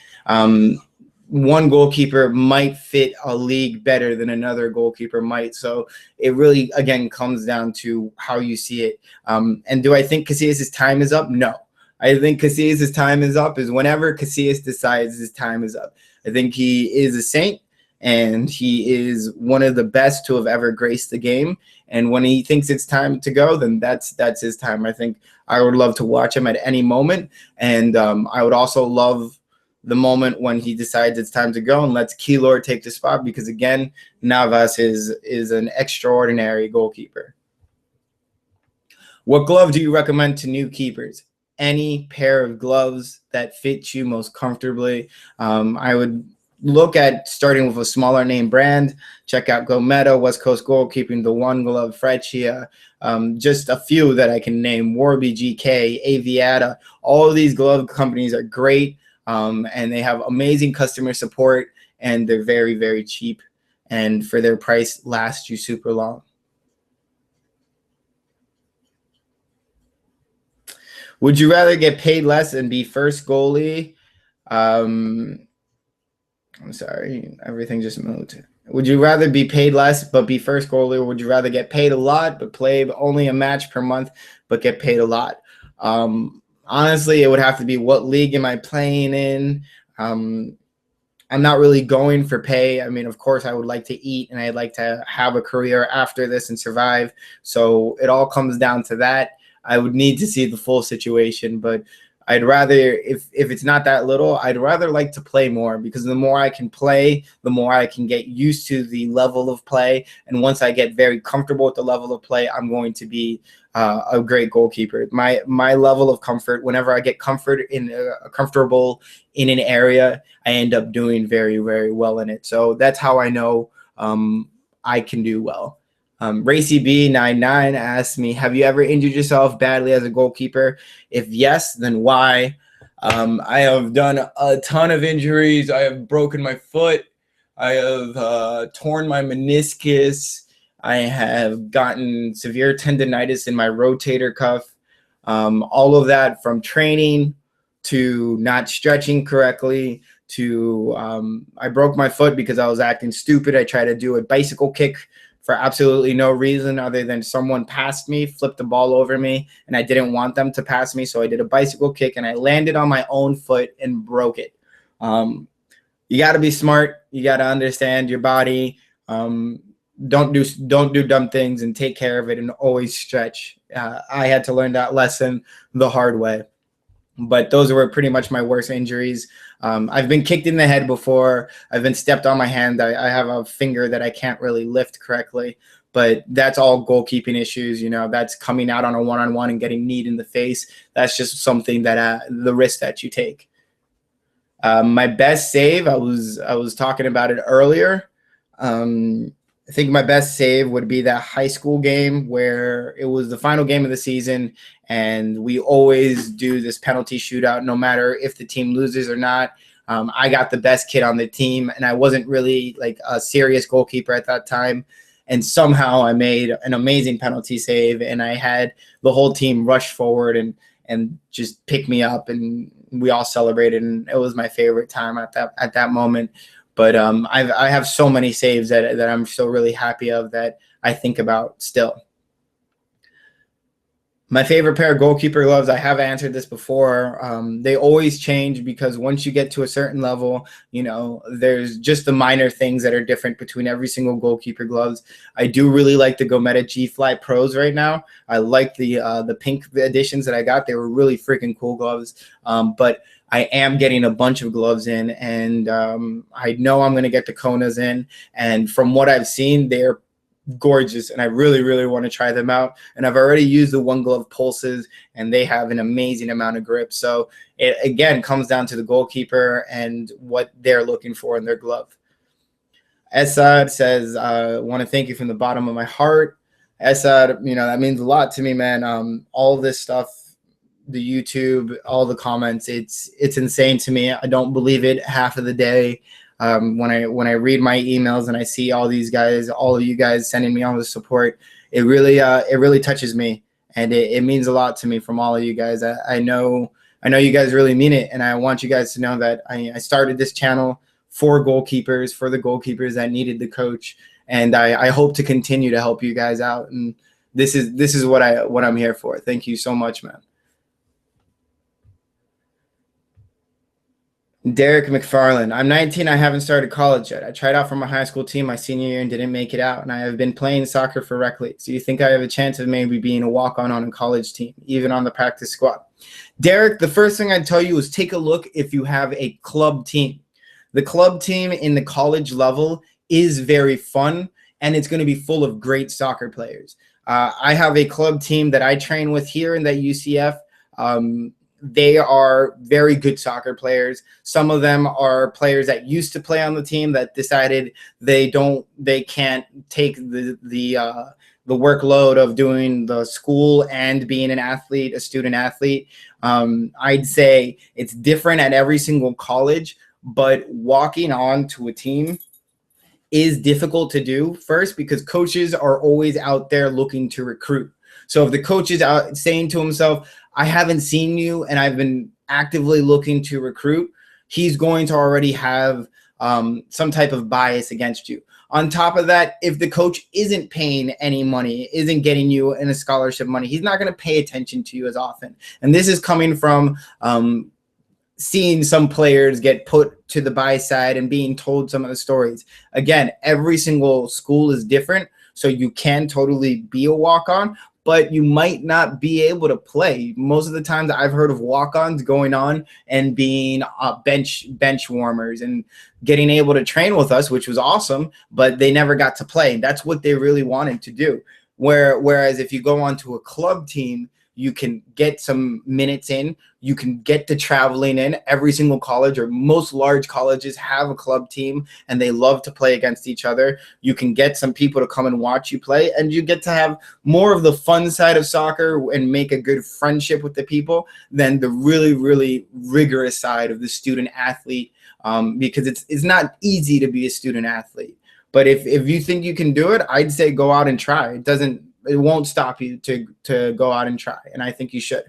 one goalkeeper might fit a league better than another goalkeeper might. So it really, again, comes down to how you see it. And do I think Casillas' time is up? No. I think Casillas' time is up is whenever Casillas decides his time is up. I think he is a saint, and he is one of the best to have ever graced the game. And when he thinks it's time to go, then that's his time. I think I would love to watch him at any moment. And I would also love the moment when he decides it's time to go and lets Keylor take the spot, because again, Navas is an extraordinary goalkeeper. What glove do you recommend to new keepers? Any pair of gloves that fit you most comfortably. I would look at starting with a smaller name brand. Check out Go Meta, West Coast Goalkeeping, The One Glove, Freccia, just a few that I can name, Warby, GK, Aviata. All of these glove companies are great, and they have amazing customer support, and they're very, very cheap, and for their price, last you super long. Would you rather get paid less and be first goalie? I'm sorry, everything just moved. Would you rather be paid less but be first goalie, or would you rather get paid a lot but play only a match per month but get paid a lot? Honestly, it would have to be what league am I playing in. I'm not really going for pay. I mean, of course, I would like to eat and I'd like to have a career after this and survive. So it all comes down to that. I would need to see the full situation, but I'd rather, if it's not that little, I'd rather like to play more, because the more I can play, the more I can get used to the level of play. And once I get very comfortable with the level of play, I'm going to be a great goalkeeper. My level of comfort, whenever I get comfortable in an area, I end up doing very, very well in it. So that's how I know I can do well. Racy B99 asked me, have you ever injured yourself badly as a goalkeeper? If yes, then why? I have done a ton of injuries. I have broken my foot. I have torn my meniscus. I have gotten severe tendonitis in my rotator cuff. All of that from training to not stretching correctly to I broke my foot because I was acting stupid. I tried to do a bicycle kick for absolutely no reason other than someone passed me, flipped the ball over me, and I didn't want them to pass me. So I did a bicycle kick and I landed on my own foot and broke it. You got to be smart. You got to understand your body. Don't do dumb things, and take care of it, and always stretch. I had to learn that lesson the hard way. But those were pretty much my worst injuries. I've been kicked in the head before. I've been stepped on my hand. I have a finger that I can't really lift correctly. But that's all goalkeeping issues. You know, that's coming out on a one-on-one and getting kneed in the face. That's just something that the risk that you take. My best save, I was talking about it earlier. I think my best save would be that high school game where it was the final game of the season, and we always do this penalty shootout no matter if the team loses or not. I got the best kid on the team, and I wasn't really like a serious goalkeeper at that time. And somehow I made an amazing penalty save, and I had the whole team rush forward and just pick me up, and we all celebrated, and it was my favorite time at that moment. But I have so many saves that I'm still really happy of, that I think about still. My favorite pair of goalkeeper gloves, I have answered this before. They always change, because once you get to a certain level, you know, there's just the minor things that are different between every single goalkeeper gloves. I do really like the Go Meta G-Fly Pros right now. I like the pink editions that I got. They were really freaking cool gloves. But I am getting a bunch of gloves in, and I know I'm going to get the Konas in. And from what I've seen, they're gorgeous, and I really, really want to try them out. And I've already used the One Glove Pulses, and they have an amazing amount of grip. So it, again, comes down to the goalkeeper and what they're looking for in their glove. Esad says, I want to thank you from the bottom of my heart. Esad, you know, that means a lot to me, man. All this stuff, the YouTube, all the comments, it's insane to me. I don't believe it half of the day. When I read my emails and I see all these guys, all of you guys sending me all the support, it really touches me, and it means a lot to me from all of you guys. I know you guys really mean it, and I want you guys to know that I started this channel for goalkeepers, for the goalkeepers that needed the coach, and I hope to continue to help you guys out. And this is what I'm here for. Thank you so much, man. Derek McFarland. I'm 19. I haven't started college yet. I tried out for my high school team my senior year and didn't make it out. And I have been playing soccer for rec leagues. Do you think I have a chance of maybe being a walk-on on a college team, even on the practice squad? Derek, the first thing I'd tell you is take a look if you have a club team. The club team in the college level is very fun, and it's going to be full of great soccer players. I have a club team that I train with here in that UCF. They are very good soccer players. Some of them are players that used to play on the team that decided they can't take the workload of doing the school and being an athlete, a student athlete. I'd say it's different at every single college, but walking on to a team is difficult to do, first because coaches are always out there looking to recruit. So if the coach is out saying to himself, I haven't seen you and I've been actively looking to recruit, he's going to already have some type of bias against you. On top of that, if the coach isn't paying any money, isn't getting you in a scholarship money, he's not going to pay attention to you as often. And this is coming from seeing some players get put to the buy side and being told some of the stories. Again, every single school is different, so you can totally be a walk-on, but you might not be able to play. Most of the times I've heard of walk-ons going on and being bench warmers and getting able to train with us, which was awesome, but they never got to play. That's what they really wanted to do. Whereas if you go onto a club team, you can get some minutes in, you can get the traveling in. Every single college or most large colleges have a club team and they love to play against each other. You can get some people to come and watch you play, and you get to have more of the fun side of soccer and make a good friendship with the people than the really, really rigorous side of the student athlete, because it's not easy to be a student athlete. But if you think you can do it, I'd say go out and try. It won't stop you to go out and try, and I think you should.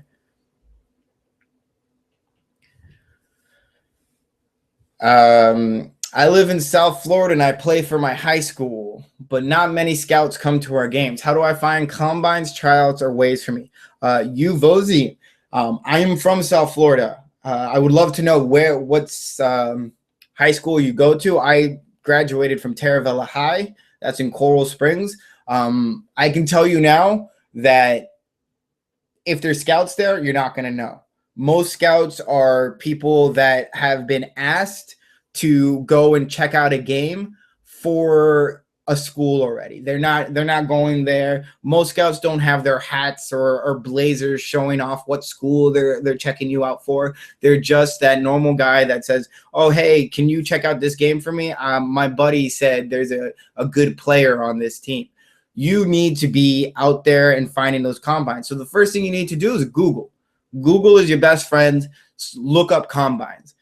I live in South Florida and I play for my high school, but not many scouts come to our games. How do I find combines, tryouts, or ways for me? Vozi, I am from South Florida. I would love to know what's high school you go to. I graduated from Terravella High. That's in Coral Springs. I can tell you now that if there's scouts there, you're not going to know. Most scouts are people that have been asked to go and check out a game for a school already. They're not going there. Most scouts don't have their hats or blazers showing off what school they're checking you out for. They're just that normal guy that says, oh, hey, can you check out this game for me? My buddy said there's a good player on this team. You need to be out there and finding those combines. So the first thing you need to do is Google. Google is your best friend. Look up combines.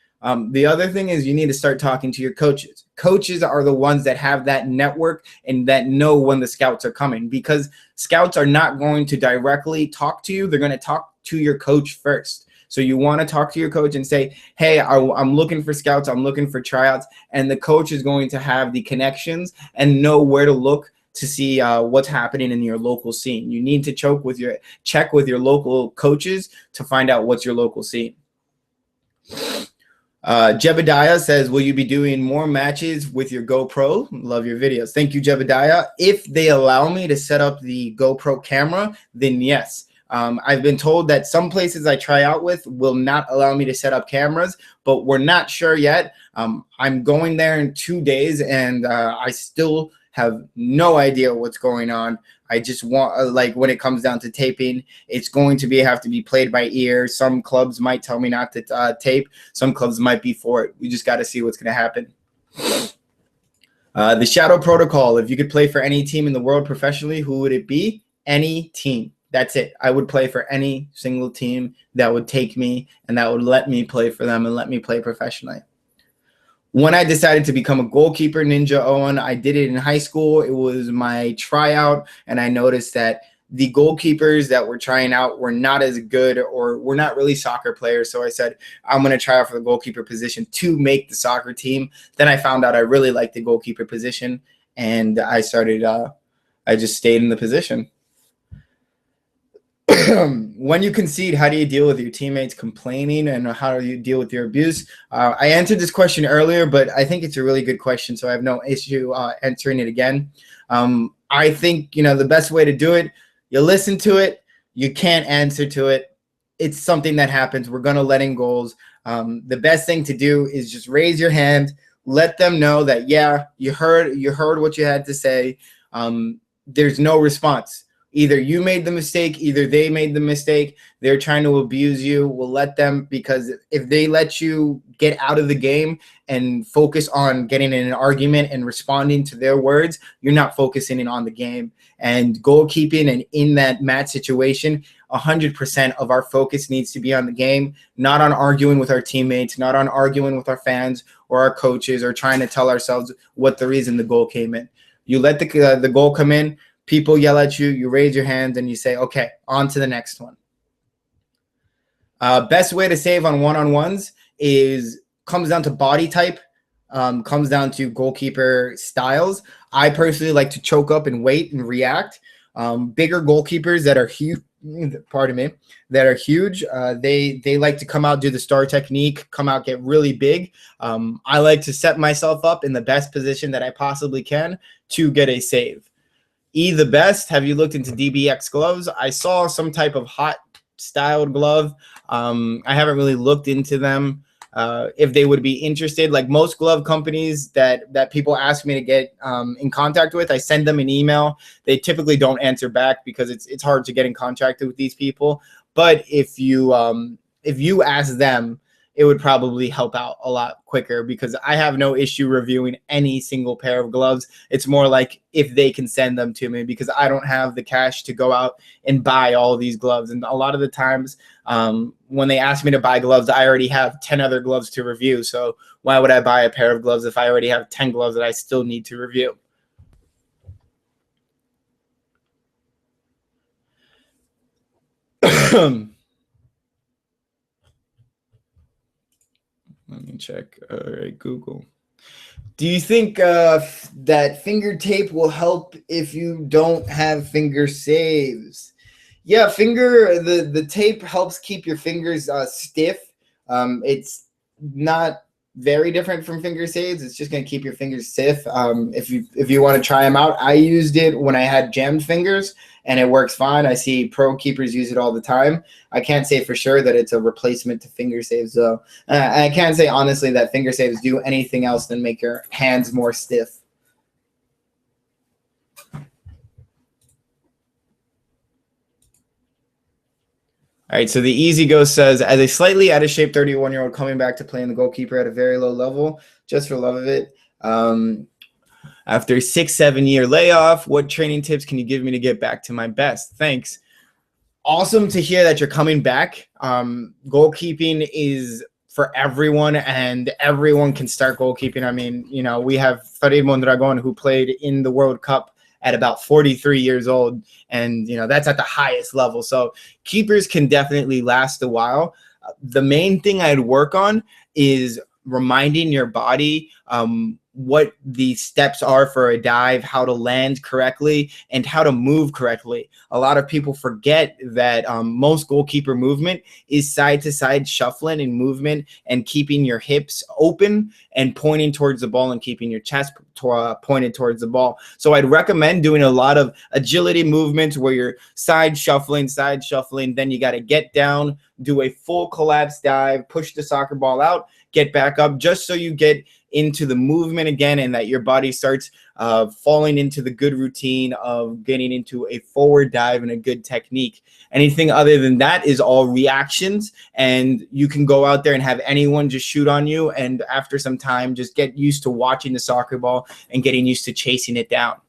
The other thing is you need to start talking to your coaches. Coaches are the ones that have that network and that know when the scouts are coming, because scouts are not going to directly talk to you. They're going to talk to your coach first. So you want to talk to your coach and say, hey, I'm looking for scouts. I'm looking for tryouts. And the coach is going to have the connections and know where to look to see what's happening in your local scene. You need to check with your local coaches to find out what's your local scene. Jebediah says, will you be doing more matches with your GoPro? Love your videos. Thank you, Jebediah. If they allow me to set up the GoPro camera, then yes. I've been told that some places I try out with will not allow me to set up cameras, but we're not sure yet. I'm going there in 2 days, and I still have no idea what's going on. I just want, when it comes down to taping, it's going to have to be played by ear. Some clubs might tell me not to tape. Some clubs might be for it. We just got to see what's going to happen. The Shadow Protocol. If you could play for any team in the world professionally, who would it be? Any team. That's it. I would play for any single team that would take me and that would let me play for them and let me play professionally. When I decided to become a goalkeeper, Ninja Owen, I did it in high school. It was my tryout, and I noticed that the goalkeepers that were trying out were not as good or were not really soccer players. So I said, I'm going to try out for the goalkeeper position to make the soccer team. Then I found out I really liked the goalkeeper position, and I just stayed in the position. when you concede, how do you deal with your teammates complaining, and how do you deal with your abuse? I answered this question earlier, but I think it's a really good question, so I have no issue answering it again. I think, the best way to do it, you listen to it, you can't answer to it. It's something that happens. We're going to let in goals. The best thing to do is just raise your hand, let them know that, yeah, you heard what you had to say. There's no response. Either you made the mistake, either they made the mistake. They're trying to abuse you. We'll let them, because if they let you get out of the game and focus on getting in an argument and responding to their words, you're not focusing on the game. And goalkeeping, and in that match situation, 100% of our focus needs to be on the game, not on arguing with our teammates, not on arguing with our fans or our coaches, or trying to tell ourselves what the reason the goal came in. You let the goal come in, people yell at you, you raise your hand, and you say, okay, on to the next one. Best way to save on one-on-ones comes down to body type, comes down to goalkeeper styles. I personally like to choke up and wait and react. Bigger goalkeepers that are huge, they like to come out, do the star technique, come out, get really big. I like to set myself up in the best position that I possibly can to get a save. The best, have you looked into DBX gloves? I saw some type of hot styled glove. I haven't really looked into them. If they would be interested, like most glove companies that people ask me to get in contact with, I send them an email. They typically don't answer back because it's hard to get in contact with these people. But if you ask them, it would probably help out a lot quicker, because I have no issue reviewing any single pair of gloves. It's more like if they can send them to me, because I don't have the cash to go out and buy all of these gloves. And a lot of the times when they ask me to buy gloves, I already have 10 other gloves to review. So why would I buy a pair of gloves if I already have 10 gloves that I still need to review? Let me check. All right, Google. Do you think that finger tape will help if you don't have finger saves? Yeah, the tape helps keep your fingers stiff. It's not very different from finger saves. It's just going to keep your fingers stiff. If you want to try them out, I used it when I had jammed fingers, and it works fine. I see pro keepers use it all the time. I can't say for sure that it's a replacement to finger saves, though. I can't say honestly that finger saves do anything else than make your hands more stiff. All right, so the Easy Go says, as a slightly out of shape 31-year-old coming back to playing the goalkeeper at a very low level, just for love of it, after a 6-7 year layoff, what training tips can you give me to get back to my best? Thanks. Awesome to hear that you're coming back. Goalkeeping is for everyone, and everyone can start goalkeeping. I mean, we have Farid Mondragon, who played in the World Cup at about 43 years old, and that's at the highest level. So keepers can definitely last a while. The main thing I'd work on is reminding your body what the steps are for a dive, how to land correctly, and how to move correctly. A lot of people forget that most goalkeeper movement is side-to-side shuffling and movement, and keeping your hips open and pointing towards the ball, and keeping your chest pointed towards the ball. So I'd recommend doing a lot of agility movements where you're side shuffling, then you got to get down, do a full collapse dive, push the soccer ball out, get back up, just so you get into the movement again, and that your body starts falling into the good routine of getting into a forward dive and a good technique. Anything other than that is all reactions, and you can go out there and have anyone just shoot on you, and after some time just get used to watching the soccer ball and getting used to chasing it down.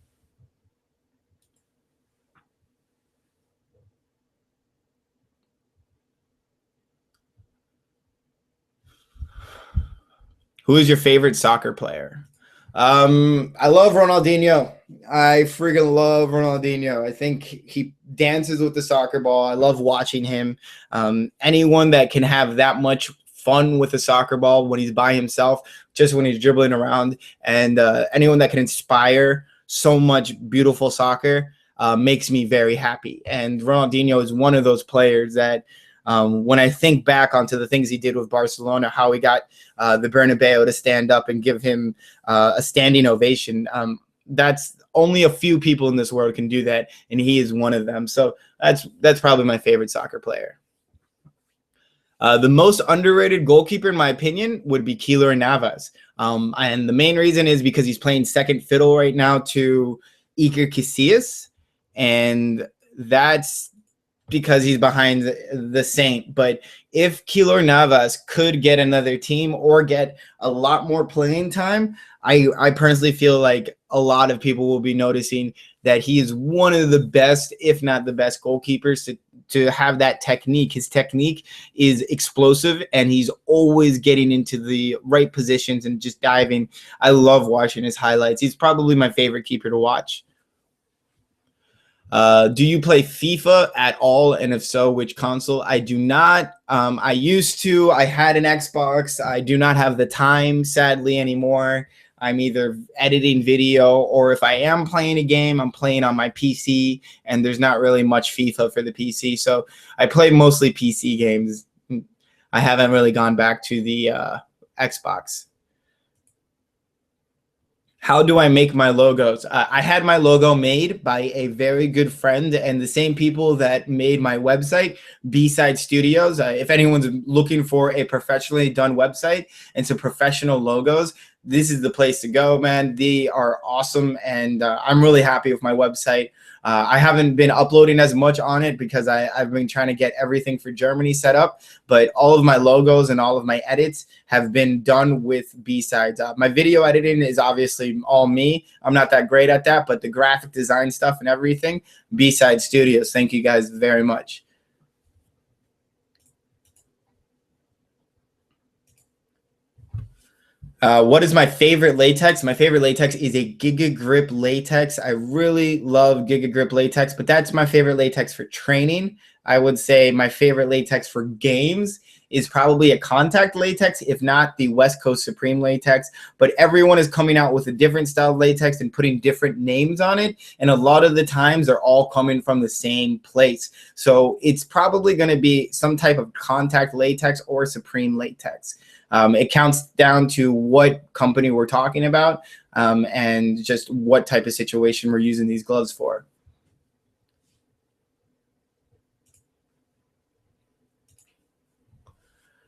Who is your favorite soccer player? I love Ronaldinho. I freaking love Ronaldinho. I think he dances with the soccer ball. I love watching him. Anyone that can have that much fun with a soccer ball when he's by himself, just when he's dribbling around, and anyone that can inspire so much beautiful soccer, makes me very happy. And Ronaldinho is one of those players that when I think back onto the things he did with Barcelona, how he got the Bernabeu to stand up and give him a standing ovation. That's only a few people in this world can do that, and he is one of them. So that's probably my favorite soccer player. The most underrated goalkeeper, in my opinion, would be Keylor Navas. And the main reason is because he's playing second fiddle right now to Iker Casillas. And that's because he's behind the Saint. But if Keylor Navas could get another team or get a lot more playing time, I personally feel like a lot of people will be noticing that he is one of the best, if not the best, goalkeepers to have that technique. His technique is explosive, and he's always getting into the right positions and just diving. I love watching his highlights. He's probably my favorite keeper to watch. Do you play FIFA at all? And if so, which console? I do not. I used to. I had an Xbox. I do not have the time, sadly, anymore. I'm either editing video, or if I am playing a game, I'm playing on my PC, and there's not really much FIFA for the PC. So I play mostly PC games. I haven't really gone back to the Xbox. How do I make my logos? I had my logo made by a very good friend and the same people that made my website, B-Side Studios. If anyone's looking for a professionally done website and some professional logos, this is the place to go, man. They are awesome, and I'm really happy with my website. I haven't been uploading as much on it because I've been trying to get everything for Germany set up, but all of my logos and all of my edits have been done with B-Sides. My video editing is obviously all me. I'm not that great at that, but the graphic design stuff and everything, B-Side Studios. Thank you guys very much. What is my favorite latex? My favorite latex is a Giga Grip latex. I really love Giga Grip latex, but that's my favorite latex for training. I would say my favorite latex for games is probably a contact latex, if not the West Coast Supreme latex. But everyone is coming out with a different style of latex and putting different names on it. And a lot of the times they're all coming from the same place. So it's probably going to be some type of contact latex or Supreme latex. It counts down to what company we're talking about and just what type of situation we're using these gloves for.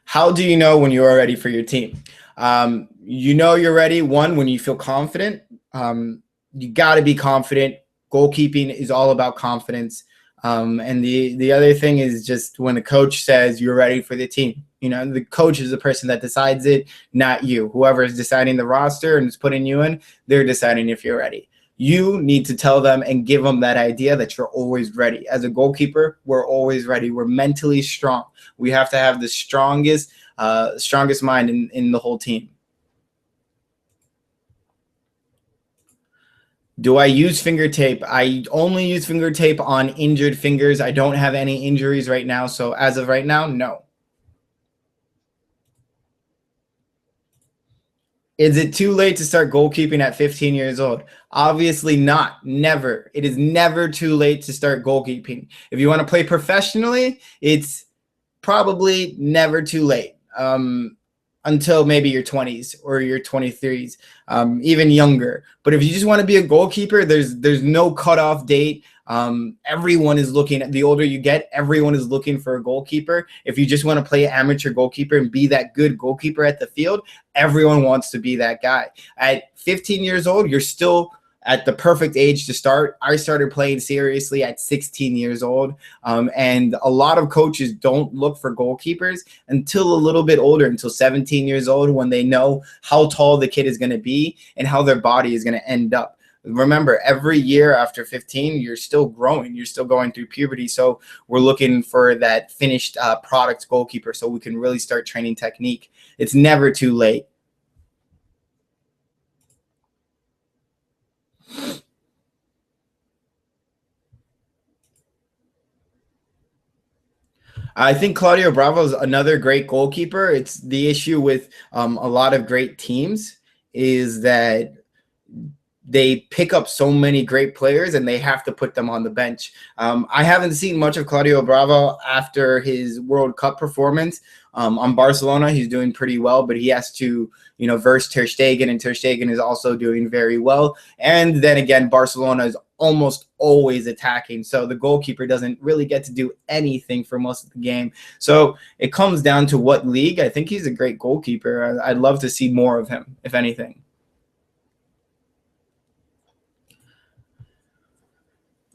How do you know when you are ready for your team? You know you're ready, one, when you feel confident. You got to be confident. Goalkeeping is all about confidence. And the other thing is just when the coach says you're ready for the team. You know, the coach is the person that decides it, not you. Whoever is deciding the roster and is putting you in, they're deciding if you're ready. You need to tell them and give them that idea that you're always ready. As a goalkeeper, we're always ready. We're mentally strong. We have to have the strongest mind in the whole team. Do I use finger tape? I only use finger tape on injured fingers. I don't have any injuries right now. So as of right now, no. Is it too late to start goalkeeping at 15 years old? Obviously not. Never. It is never too late to start goalkeeping. If you want to play professionally, it's probably never too late until maybe your 20s or your 23s, even younger. But if you just want to be a goalkeeper, there's no cutoff date. Everyone is looking at, the older you get, everyone is looking for a goalkeeper. If you just want to play amateur goalkeeper and be that good goalkeeper at the field, everyone wants to be that guy. At 15 years old, you're still at the perfect age to start. I started playing seriously at 16 years old. And a lot of coaches don't look for goalkeepers until a little bit older, until 17 years old, when they know how tall the kid is going to be and how their body is going to end up. Remember, every year after 15, you're still growing. You're still going through puberty. So we're looking for that finished product goalkeeper so we can really start training technique. It's never too late. I think Claudio Bravo is another great goalkeeper. It's the issue with a lot of great teams is that they pick up so many great players and they have to put them on the bench. I haven't seen much of Claudio Bravo after his World Cup performance. On Barcelona, he's doing pretty well, but he has to, verse Ter Stegen, and Ter Stegen is also doing very well. And then again, Barcelona is almost always attacking, so the goalkeeper doesn't really get to do anything for most of the game. So it comes down to what league. I think he's a great goalkeeper. I'd love to see more of him, if anything.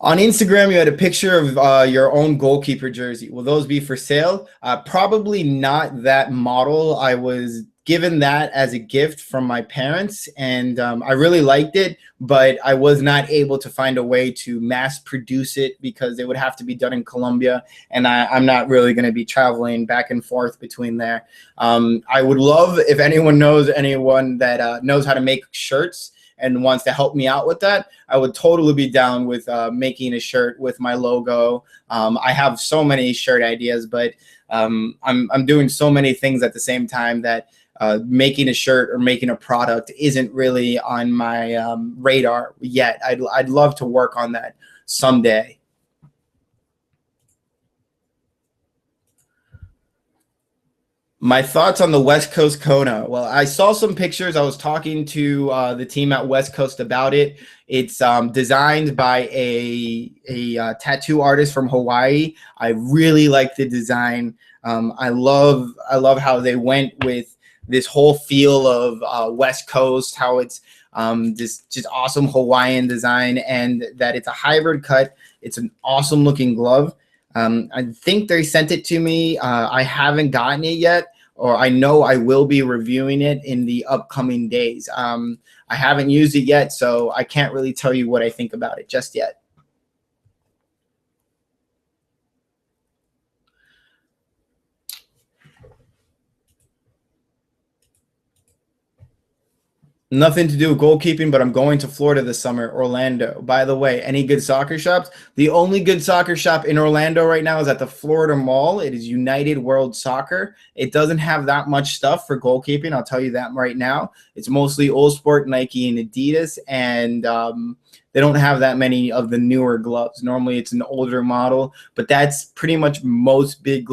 On Instagram, you had a picture of your own goalkeeper jersey. Will those be for sale? Probably not that model. I was given that as a gift from my parents, and I really liked it, but I was not able to find a way to mass produce it because it would have to be done in Colombia, and I'm not really going to be traveling back and forth between there. I would love if anyone that knows how to make shirts and wants to help me out with that, I would totally be down with making a shirt with my logo. I have so many shirt ideas, but I'm doing so many things at the same time that making a shirt or making a product isn't really on my radar yet. I'd love to work on that someday. My thoughts on the West Coast Kona. Well, I saw some pictures. I was talking to the team at West Coast about it. It's designed by a tattoo artist from Hawaii. I really like the design. I love how they went with this whole feel of West Coast, how it's this just awesome Hawaiian design, and that it's a hybrid cut. It's an awesome looking glove. I think they sent it to me. I haven't gotten it yet, or I know I will be reviewing it in the upcoming days. I haven't used it yet, so I can't really tell you what I think about it just yet. Nothing to do with goalkeeping, but I'm going to Florida this summer, Orlando. By the way, any good soccer shops? The only good soccer shop in Orlando right now is at the Florida Mall. It is United World Soccer. It doesn't have that much stuff for goalkeeping, I'll tell you that right now. It's mostly Old Sport, Nike, and Adidas, and they don't have that many of the newer gloves. Normally it's an older model, but that's pretty much most big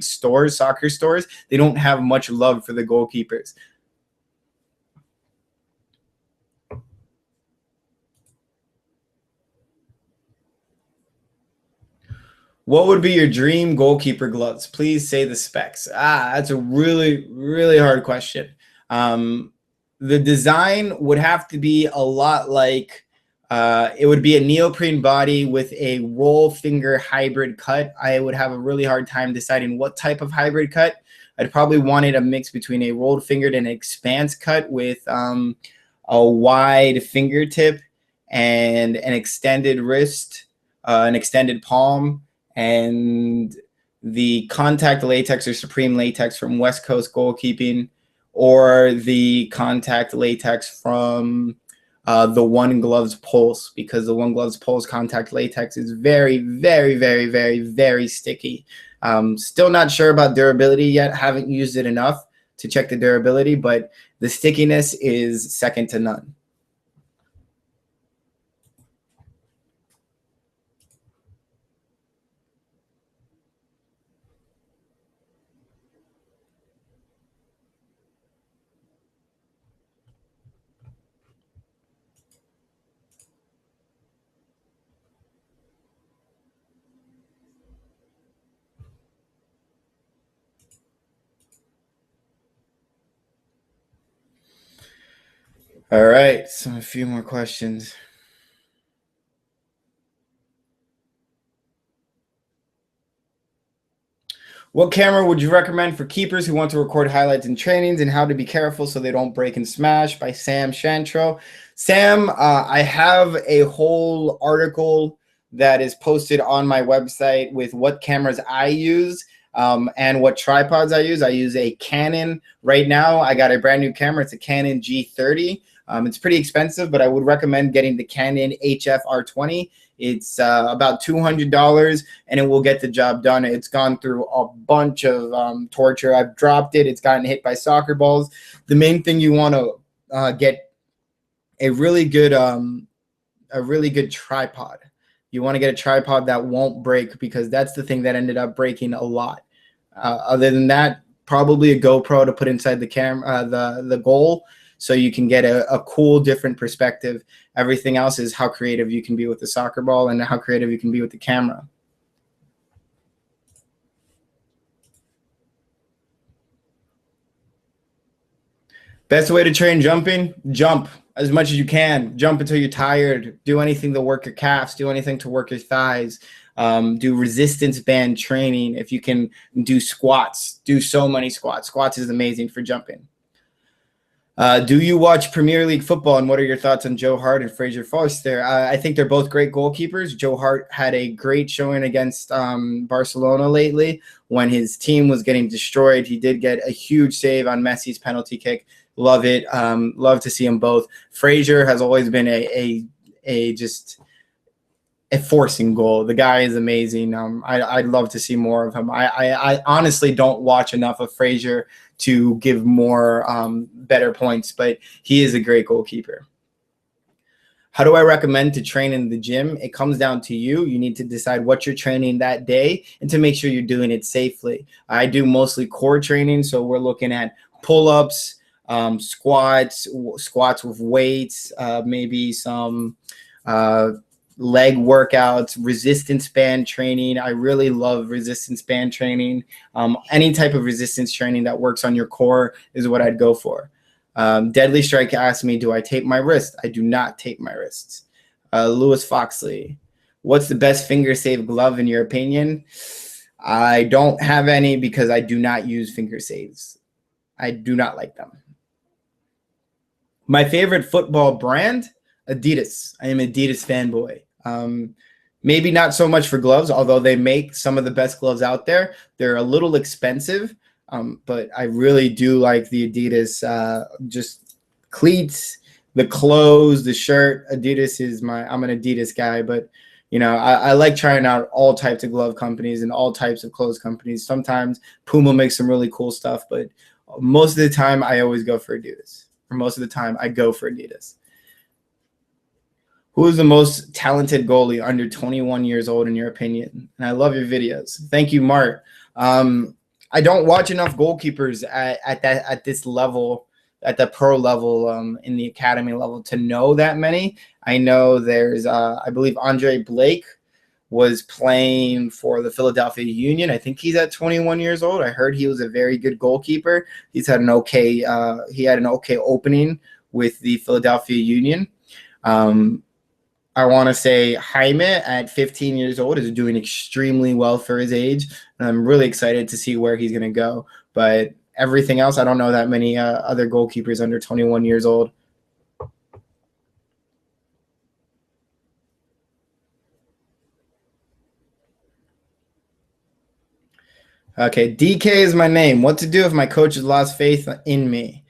stores, soccer stores. They don't have much love for the goalkeepers. What would be your dream goalkeeper gloves? Please say the specs. That's a really, really hard question. The design would have to be a lot like, it would be a neoprene body with a roll finger hybrid cut. I would have a really hard time deciding what type of hybrid cut. I'd probably wanted a mix between a rolled fingered and an expanse cut with a wide fingertip and an extended wrist, an extended palm, and the contact latex or Supreme latex from West Coast Goalkeeping, or the contact latex from the One Gloves Pulse, because the One Gloves Pulse contact latex is very, very, very, very, very sticky. Still not sure about durability yet. Haven't used it enough to check the durability, but the stickiness is second to none. All right, so a few more questions. What camera would you recommend for keepers who want to record highlights and trainings, and how to be careful so they don't break and smash? By Sam Shantro. Sam, I have a whole article that is posted on my website with what cameras I use and what tripods I use. I use a Canon right now. I got a brand new camera. It's a Canon G30. It's pretty expensive, but I would recommend getting the Canon HF-R20. It's about $200, and it will get the job done. It's gone through a bunch of torture. I've dropped it. It's gotten hit by soccer balls. The main thing you want to get a really good tripod. You want to get a tripod that won't break, because that's the thing that ended up breaking a lot. Other than that, probably a GoPro to put inside the camera, the goal, so you can get a cool, different perspective. Everything else is how creative you can be with the soccer ball and how creative you can be with the camera. Best way to train jumping: jump as much as you can. Jump until you're tired. Do anything to work your calves. Do anything to work your thighs. Do resistance band training. If you can do squats, do so many squats. Squats is amazing for jumping. Do you watch Premier League football, and what are your thoughts on Joe Hart and Fraser Forster? I think they're both great goalkeepers. Joe Hart had a great showing against Barcelona lately when his team was getting destroyed. He did get a huge save on Messi's penalty kick. Love it. Love to see them both. Fraser has always been just a forcing goal. The guy is amazing. I'd love to see more of him. I honestly don't watch enough of Fraser to give more better points, but he is a great goalkeeper. How do I recommend to train in the gym? It comes down to you. You need to decide what you're training that day and to make sure you're doing it safely. I do mostly core training, so we're looking at pull-ups, squats with weights, maybe some leg workouts, resistance band training. I really love resistance band training. Any type of resistance training that works on your core is what I'd go for. Deadly Strike asked me, do I tape my wrist? I do not tape my wrists. Lewis Foxley, what's the best finger save glove in your opinion? I don't have any because I do not use finger saves. I do not like them. My favorite football brand, Adidas. I am Adidas fanboy. Maybe not so much for gloves, although they make some of the best gloves out there. They're a little expensive, but I really do like the Adidas, just cleats, the clothes, the shirt. Adidas is I'm an Adidas guy, but I like trying out all types of glove companies and all types of clothes companies. Sometimes Puma makes some really cool stuff, but most of the time I always go for Adidas. Or most of the time I go for Adidas. Who is the most talented goalie under 21 years old in your opinion? And I love your videos. Thank you, Mart. I don't watch enough goalkeepers at this level, at the pro level, in the academy level, to know that many. I know there's, I believe Andre Blake was playing for the Philadelphia Union. I think he's at 21 years old. I heard he was a very good goalkeeper. He's had an okay, he had an okay opening with the Philadelphia Union. I want to say Jaime at 15 years old is doing extremely well for his age. And I'm really excited to see where he's going to go. But everything else, I don't know that many other goalkeepers under 21 years old. Okay, DK is my name. What to do if my coach has lost faith in me?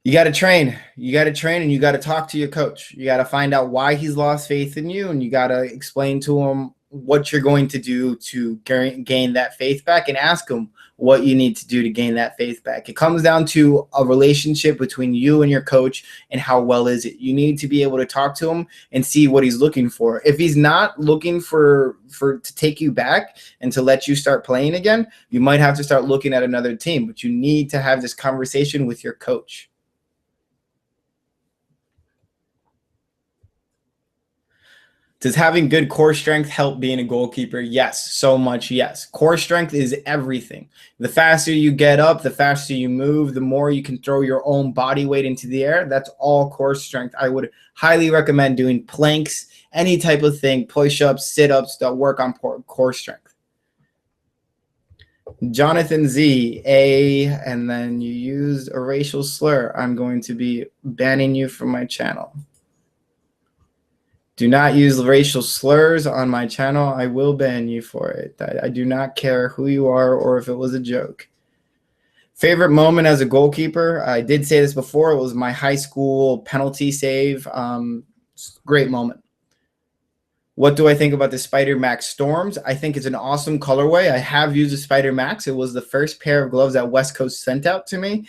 You got to train. You got to train, and you got to talk to your coach. You got to find out why he's lost faith in you, and you got to explain to him what you're going to do to gain that faith back, and ask him what you need to do to gain that faith back. It comes down to a relationship between you and your coach, and how well is it. You need to be able to talk to him and see what he's looking for. If he's not looking for to take you back and to let you start playing again, you might have to start looking at another team, but you need to have this conversation with your coach. Does having good core strength help being a goalkeeper? Yes, so much yes. Core strength is everything. The faster you get up, the faster you move, the more you can throw your own body weight into the air. That's all core strength. I would highly recommend doing planks, any type of thing, push-ups, sit-ups that work on core strength. Jonathan Z, and then you used a racial slur. I'm going to be banning you from my channel. Do not use racial slurs on my channel. I will ban you for it. I do not care who you are or if it was a joke. Favorite moment as a goalkeeper? I did say this before. It was my high school penalty save. Great moment. What do I think about the Spider Max Storms? I think it's an awesome colorway. I have used a Spider Max. It was the first pair of gloves that West Coast sent out to me.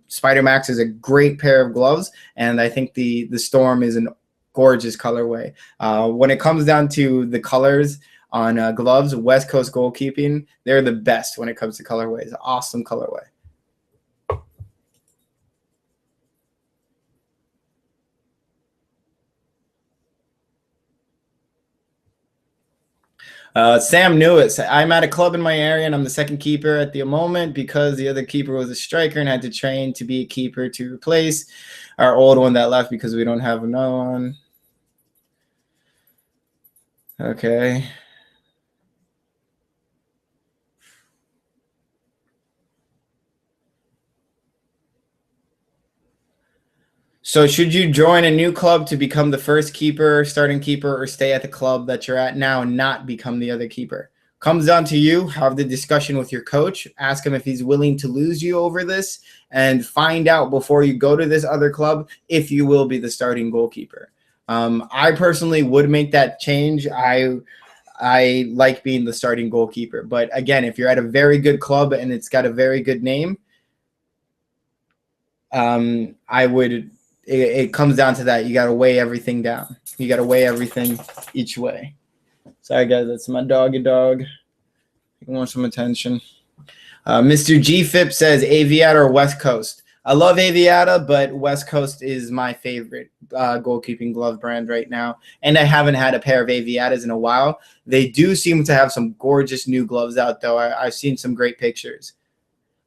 Spider Max is a great pair of gloves, and I think the Storm is an gorgeous colorway. When it comes down to the colors on gloves, West Coast Goalkeeping, they're the best when it comes to colorways. Awesome colorway. Sam Newitz. I'm at a club in my area, and I'm the second keeper at the moment because the other keeper was a striker and had to train to be a keeper to replace our old one that left because we don't have another one. Okay. So should you join a new club to become the first keeper, starting keeper, or stay at the club that you're at now and not become the other keeper? Comes down to you. Have the discussion with your coach. Ask him if he's willing to lose you over this, and find out before you go to this other club if you will be the starting goalkeeper. I personally would make that change. I like being the starting goalkeeper. But again, if you're at a very good club and it's got a very good name, I would – it comes down to that. You got to weigh everything down. You got to weigh everything each way. Sorry, guys. That's my doggy dog. He wants some attention. Mr. GFIP says Aviata or West Coast. I love Aviata, but West Coast is my favorite goalkeeping glove brand right now. And I haven't had a pair of Aviatas in a while. They do seem to have some gorgeous new gloves out, though. I've seen some great pictures.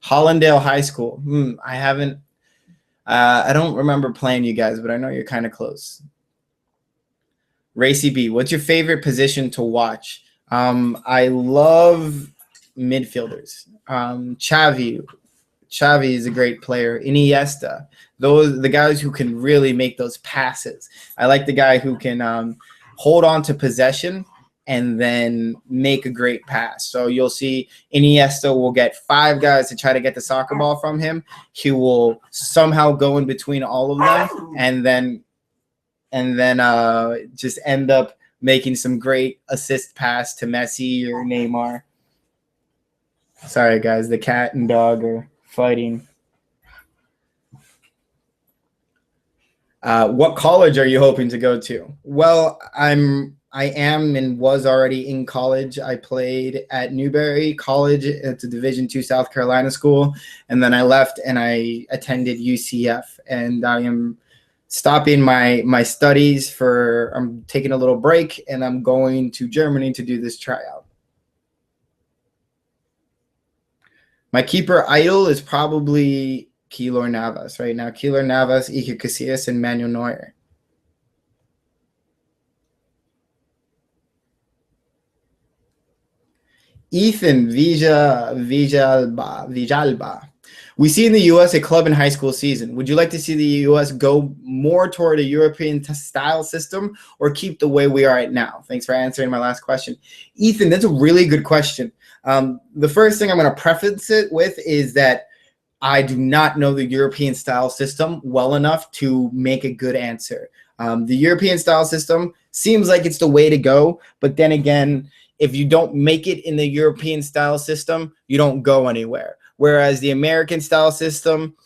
Hollandale High School. I haven't. I don't remember playing you guys, but I know you're kind of close. Racy B, what's your favorite position to watch? I love midfielders. Xavi is a great player. Iniesta, the guys who can really make those passes. I like the guy who can hold on to possession and then make a great pass. So you'll see Iniesta will get 5 guys to try to get the soccer ball from him. He will somehow go in between all of them and then just end up making some great assist pass to Messi or Neymar. Sorry, guys, the cat and dog are fighting. What college are you hoping to go to? Well, I am and was already in college. I played at Newberry College. It's a Division II South Carolina school. And then I left and I attended UCF. And I am stopping my studies I'm taking a little break, and I'm going to Germany to do this tryout. My keeper idol is probably Keylor Navas right now. Keylor Navas, Iker Casillas, and Manuel Neuer. Ethan Vijalba. We see in the U.S. a club and high school season. Would you like to see the U.S. go more toward a European style system or keep the way we are at now? Thanks for answering my last question. Ethan, that's a really good question. The first thing I'm going to preface it with is that I do not know the European style system well enough to make a good answer. The European style system seems like it's the way to go, but then again, if you don't make it in the European style system, you don't go anywhere. Whereas the American style system,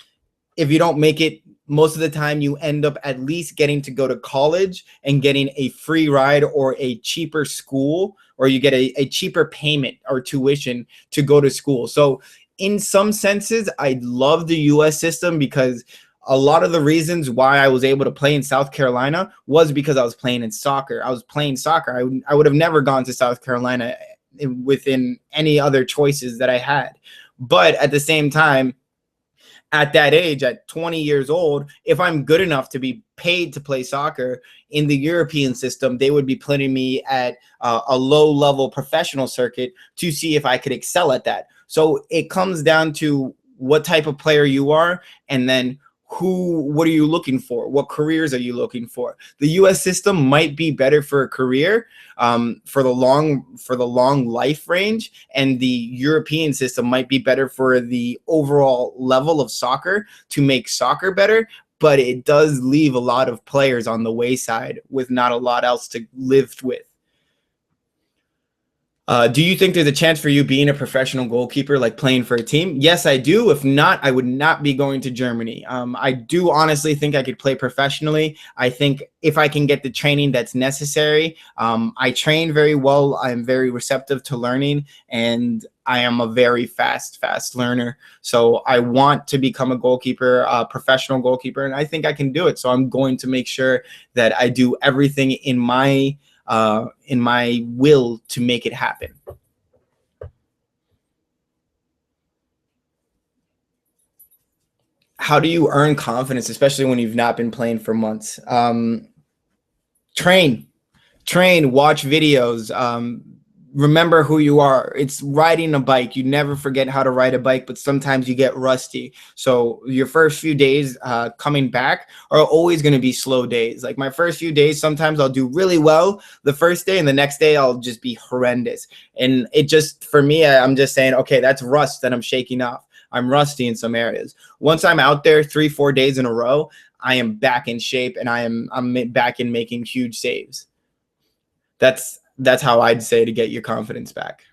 if you don't make it, most of the time you end up at least getting to go to college and getting a free ride or a cheaper school, or you get a cheaper payment or tuition to go to school. So in some senses, I love the U.S. system because a lot of the reasons why I was able to play in South Carolina was because I was playing in soccer. I was playing soccer. I would have never gone to South Carolina within any other choices that I had. But at the same time, at that age, at 20 years old, if I'm good enough to be paid to play soccer in the European system, they would be putting me at a low-level professional circuit to see if I could excel at that. So it comes down to what type of player you are, and then what are you looking for? What careers are you looking for? The U.S. system might be better for a career, for the long life range, and the European system might be better for the overall level of soccer to make soccer better. But it does leave a lot of players on the wayside with not a lot else to live with. Do you think there's a chance for you being a professional goalkeeper, like playing for a team? Yes, I do. If not, I would not be going to Germany. I do honestly think I could play professionally. I think if I can get the training that's necessary, I train very well. I'm very receptive to learning, and I am a very fast learner. So I want to become a goalkeeper, a professional goalkeeper, and I think I can do it. So I'm going to make sure that I do everything in my will to make it happen. How do you earn confidence, especially when you've not been playing for months? Train, watch videos, remember who you are. It's riding a bike. You never forget how to ride a bike, but sometimes you get rusty. So your first few days coming back are always going to be slow days. Like my first few days, sometimes I'll do really well the first day, and the next day I'll just be horrendous. And it just, for me, I'm just saying, okay, that's rust that I'm shaking off. I'm rusty in some areas. Once I'm out there 3-4 days in a row, I am back in shape, and I'm back in making huge saves. That's how I'd say to get your confidence back.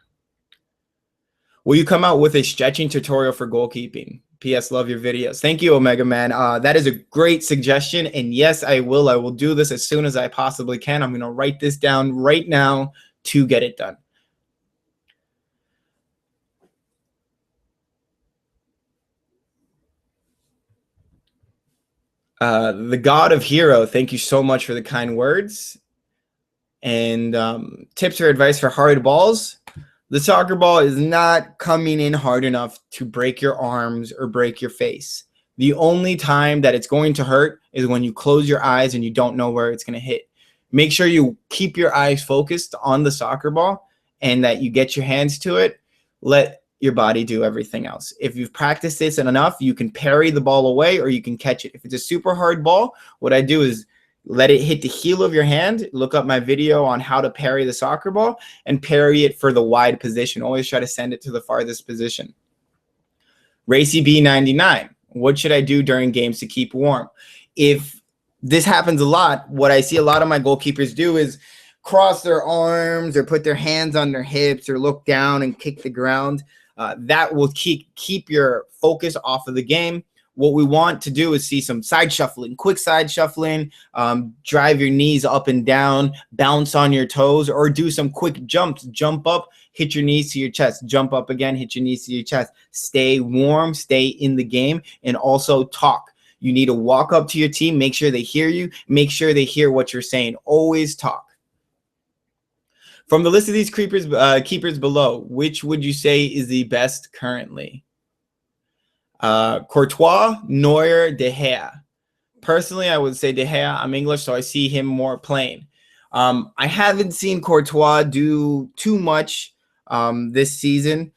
Will you come out with a stretching tutorial for goalkeeping? P.S. Love your videos. Thank you, Omega Man. That is a great suggestion. And yes, I will. I will do this as soon as I possibly can. I'm going to write this down right now to get it done. The God of Hero, thank you so much for the kind words. And tips or advice for hard balls. The soccer ball is not coming in hard enough to break your arms or break your face. The only time that it's going to hurt is when you close your eyes and you don't know where it's going to hit. Make sure you keep your eyes focused on the soccer ball and that you get your hands to it. Let your body do everything else. If you've practiced this enough, you can parry the ball away or you can catch it. If it's a super hard ball, what I do is let it hit the heel of your hand. Look up my video on how to parry the soccer ball and parry it for the wide position. Always try to send it to the farthest position. Racy B99. What should I do during games to keep warm? If this happens a lot, what I see a lot of my goalkeepers do is cross their arms or put their hands on their hips or look down and kick the ground. That will keep your focus off of the game. What we want to do is see some side shuffling, quick side shuffling, drive your knees up and down, bounce on your toes, or do some quick jumps. Jump up, hit your knees to your chest, jump up again, hit your knees to your chest. Stay warm, stay in the game, and also talk. You need to walk up to your team, make sure they hear you, make sure they hear what you're saying. Always talk. From the list of these keepers below, which would you say is the best currently? Courtois, Neuer, De Gea. Personally, I would say De Gea. I'm English, so I see him more playing. I haven't seen Courtois do too much this season.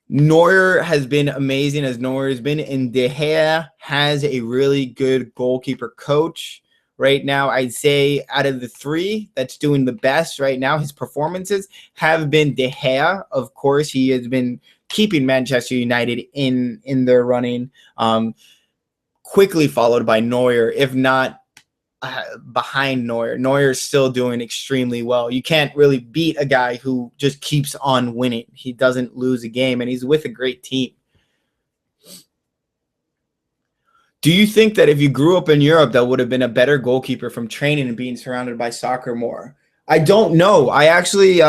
Neuer has been amazing as Neuer has been, and De Gea has a really good goalkeeper coach. Right now, I'd say out of the three that's doing the best right now, his performances have been De Gea. Of course, he has been keeping Manchester United in their running, quickly followed by Neuer, if not behind Neuer. Neuer is still doing extremely well. You can't really beat a guy who just keeps on winning. He doesn't lose a game, and he's with a great team. Do you think that if you grew up in Europe, that would have been a better goalkeeper from training and being surrounded by soccer more? I don't know. I actually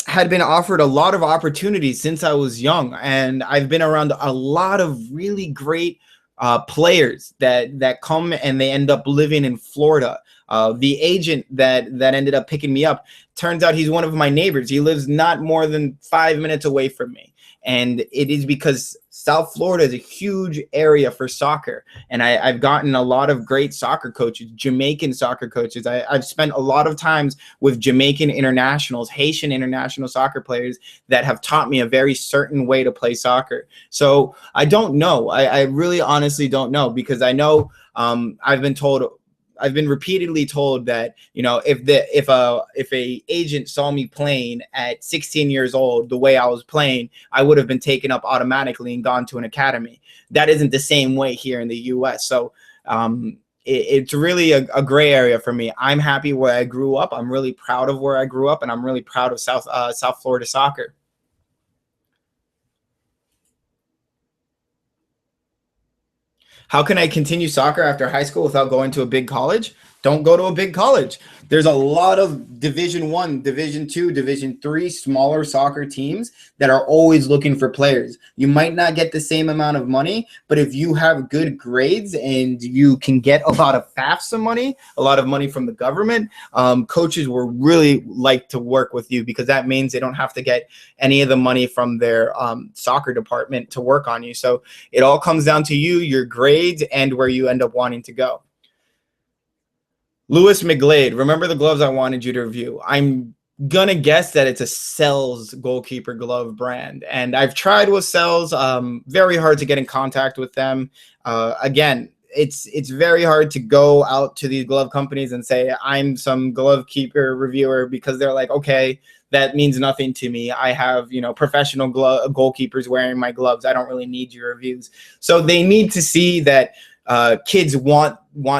had been offered a lot of opportunities since I was young, and I've been around a lot of really great players that come and they end up living in Florida. The agent that ended up picking me up, turns out he's one of my neighbors. He lives not more than 5 minutes away from me. And it is because South Florida is a huge area for soccer. And I've gotten a lot of great soccer coaches, Jamaican soccer coaches. I've spent a lot of times with Jamaican internationals, Haitian international soccer players that have taught me a very certain way to play soccer. So I don't know. I really honestly don't know, because I know I've been repeatedly told that, you know, if a agent saw me playing at 16 years old the way I was playing, I would have been taken up automatically and gone to an academy. That isn't the same way here in the U.S. So it's really a gray area for me. I'm happy where I grew up. I'm really proud of where I grew up, and I'm really proud of South Florida soccer. How can I continue soccer after high school without going to a big college? Don't go to a big college. There's a lot of Division 1, Division 2, Division 3 smaller soccer teams that are always looking for players. You might not get the same amount of money, but if you have good grades and you can get a lot of FAFSA money, a lot of money from the government, coaches will really like to work with you, because that means they don't have to get any of the money from their soccer department to work on you. So it all comes down to you, your grades, and where you end up wanting to go. Lewis McGlade, remember the gloves I wanted you to review? I'm gonna guess that it's a Sells goalkeeper glove brand, and I've tried with Sells. Very hard to get in contact with them. Again, it's very hard to go out to these glove companies and say I'm some glove keeper reviewer, because they're like, okay, that means nothing to me. I have, professional goalkeepers wearing my gloves. I don't really need your reviews. So they need to see that kids want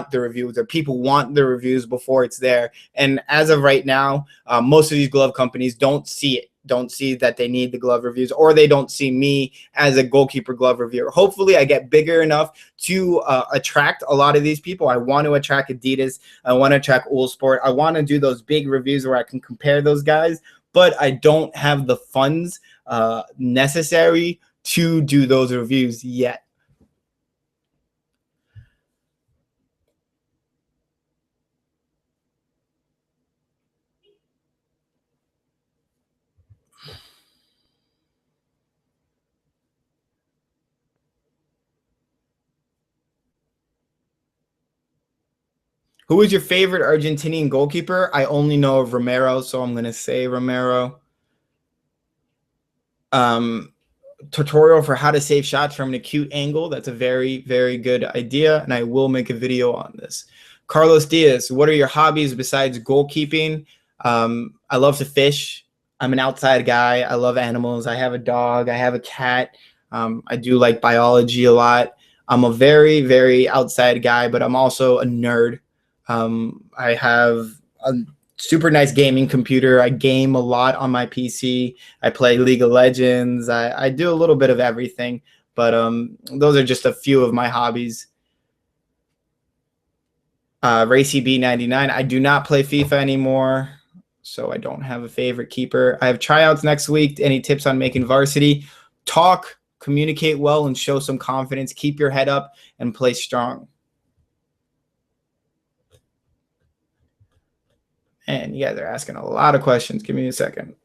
the reviews, or people want the reviews before it's there. And as of right now, most of these glove companies don't see that they need the glove reviews, or they don't see me as a goalkeeper glove reviewer. Hopefully I get bigger enough to attract a lot of these people. I want to attract Adidas. I want to attract Uhlsport. I want to do those big reviews where I can compare those guys, but I don't have the funds necessary to do those reviews yet. Who is your favorite Argentinian goalkeeper? I only know of Romero, so I'm going to say Romero. Tutorial for how to save shots from an acute angle. That's a very, very good idea, and I will make a video on this. Carlos Diaz, what are your hobbies besides goalkeeping? I love to fish. I'm an outside guy. I love animals. I have a dog. I have a cat. I do like biology a lot. I'm a very, very outside guy, but I'm also a nerd. I have a super nice gaming computer. I game a lot on my PC. I play League of Legends. I do a little bit of everything, but those are just a few of my hobbies. Racy B99. I do not play FIFA anymore, so I don't have a favorite keeper. I have tryouts next week. Any tips on making varsity? Talk, communicate well, and show some confidence. Keep your head up and play strong. And you guys are asking a lot of questions. Give me a second.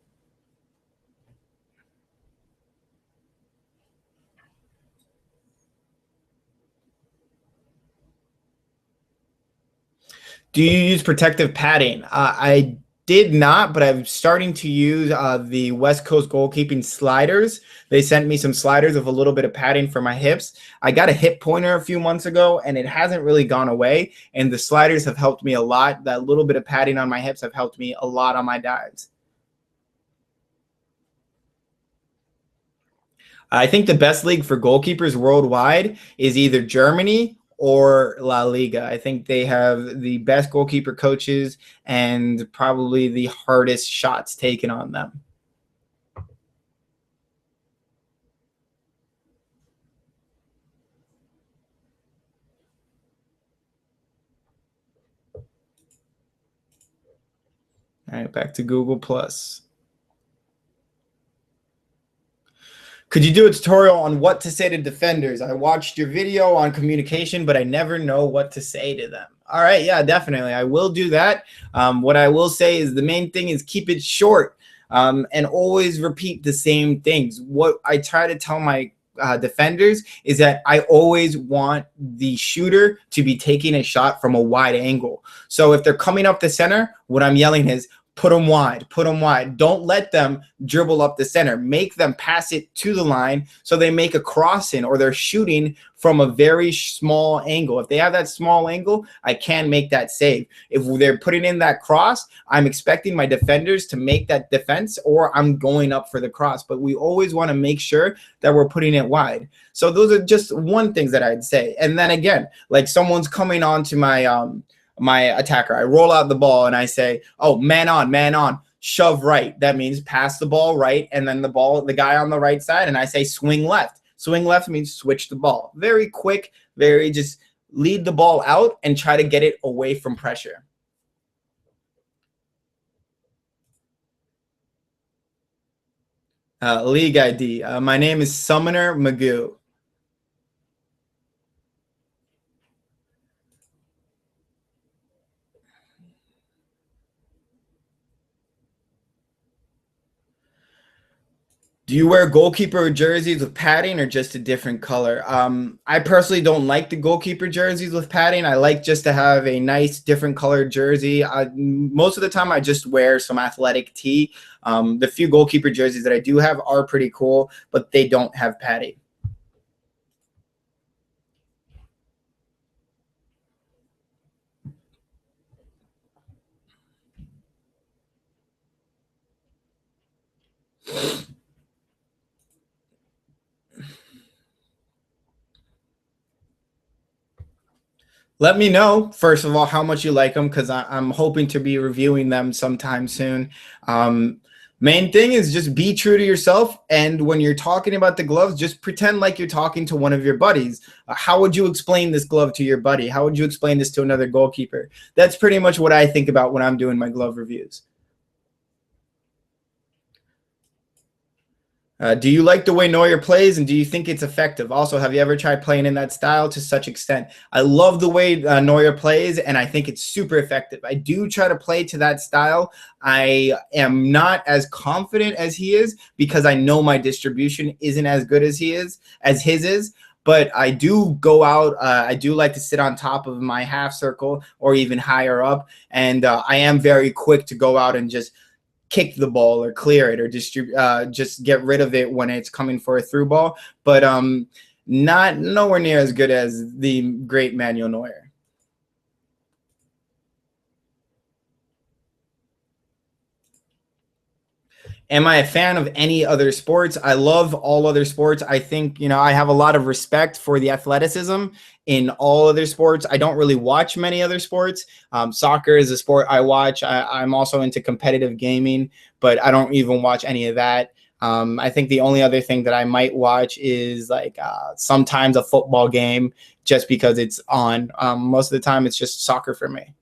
Do you use protective padding? I did not, but I'm starting to use the West Coast Goalkeeping sliders. They sent me some sliders with a little bit of padding for my hips. I got a hip pointer a few months ago, and it hasn't really gone away. And the sliders have helped me a lot. That little bit of padding on my hips have helped me a lot on my dives. I think the best league for goalkeepers worldwide is either Germany or La Liga. I think they have the best goalkeeper coaches and probably the hardest shots taken on them. All right, back to Google Plus. Could you do a tutorial on what to say to defenders? I watched your video on communication, but I never know what to say to them. All right, yeah, definitely. I will do that. What I will say is the main thing is keep it short and always repeat the same things. What I try to tell my defenders is that I always want the shooter to be taking a shot from a wide angle. So if they're coming up the center, what I'm yelling is, put them wide, put them wide. Don't let them dribble up the center. Make them pass it to the line so they make a crossing, or they're shooting from a very small angle. If they have that small angle, I can make that save. If they're putting in that cross, I'm expecting my defenders to make that defense, or I'm going up for the cross. But we always want to make sure that we're putting it wide. So those are just one things that I'd say. And then again, like someone's coming on to my attacker. I roll out the ball and I say, oh, man on, shove right. That means pass the ball right, and then the guy on the right side, and I say swing left. Swing left means switch the ball. Very quick, very just lead the ball out and try to get it away from pressure. League ID. My name is Summoner Magoo. Do you wear goalkeeper jerseys with padding or just a different color? I personally don't like the goalkeeper jerseys with padding. I like just to have a nice different colored jersey. Most of the time I just wear some athletic tee. The few goalkeeper jerseys that I do have are pretty cool, but they don't have padding. Let me know, first of all, how much you like them, because I'm hoping to be reviewing them sometime soon. Main thing is just be true to yourself. And when you're talking about the gloves, just pretend like you're talking to one of your buddies. How would you explain this glove to your buddy? How would you explain this to another goalkeeper? That's pretty much what I think about when I'm doing my glove reviews. Do you like the way Neuer plays, and do you think it's effective? Also, have you ever tried playing in that style to such extent? I love the way Neuer plays, and I think it's super effective. I do try to play to that style. I am not as confident as he is because I know my distribution isn't as good as his is. But I do go out. I do like to sit on top of my half circle or even higher up, and I am very quick to go out and just kick the ball or clear it or just get rid of it when it's coming for a through ball, but nowhere near as good as the great Manuel Neuer. Am I a fan of any other sports? I love all other sports. I think, I have a lot of respect for the athleticism in all other sports. I don't really watch many other sports. Soccer is a sport I watch. I'm also into competitive gaming, but I don't even watch any of that. I think the only other thing that I might watch is like sometimes a football game just because it's on. Most of the time, it's just soccer for me.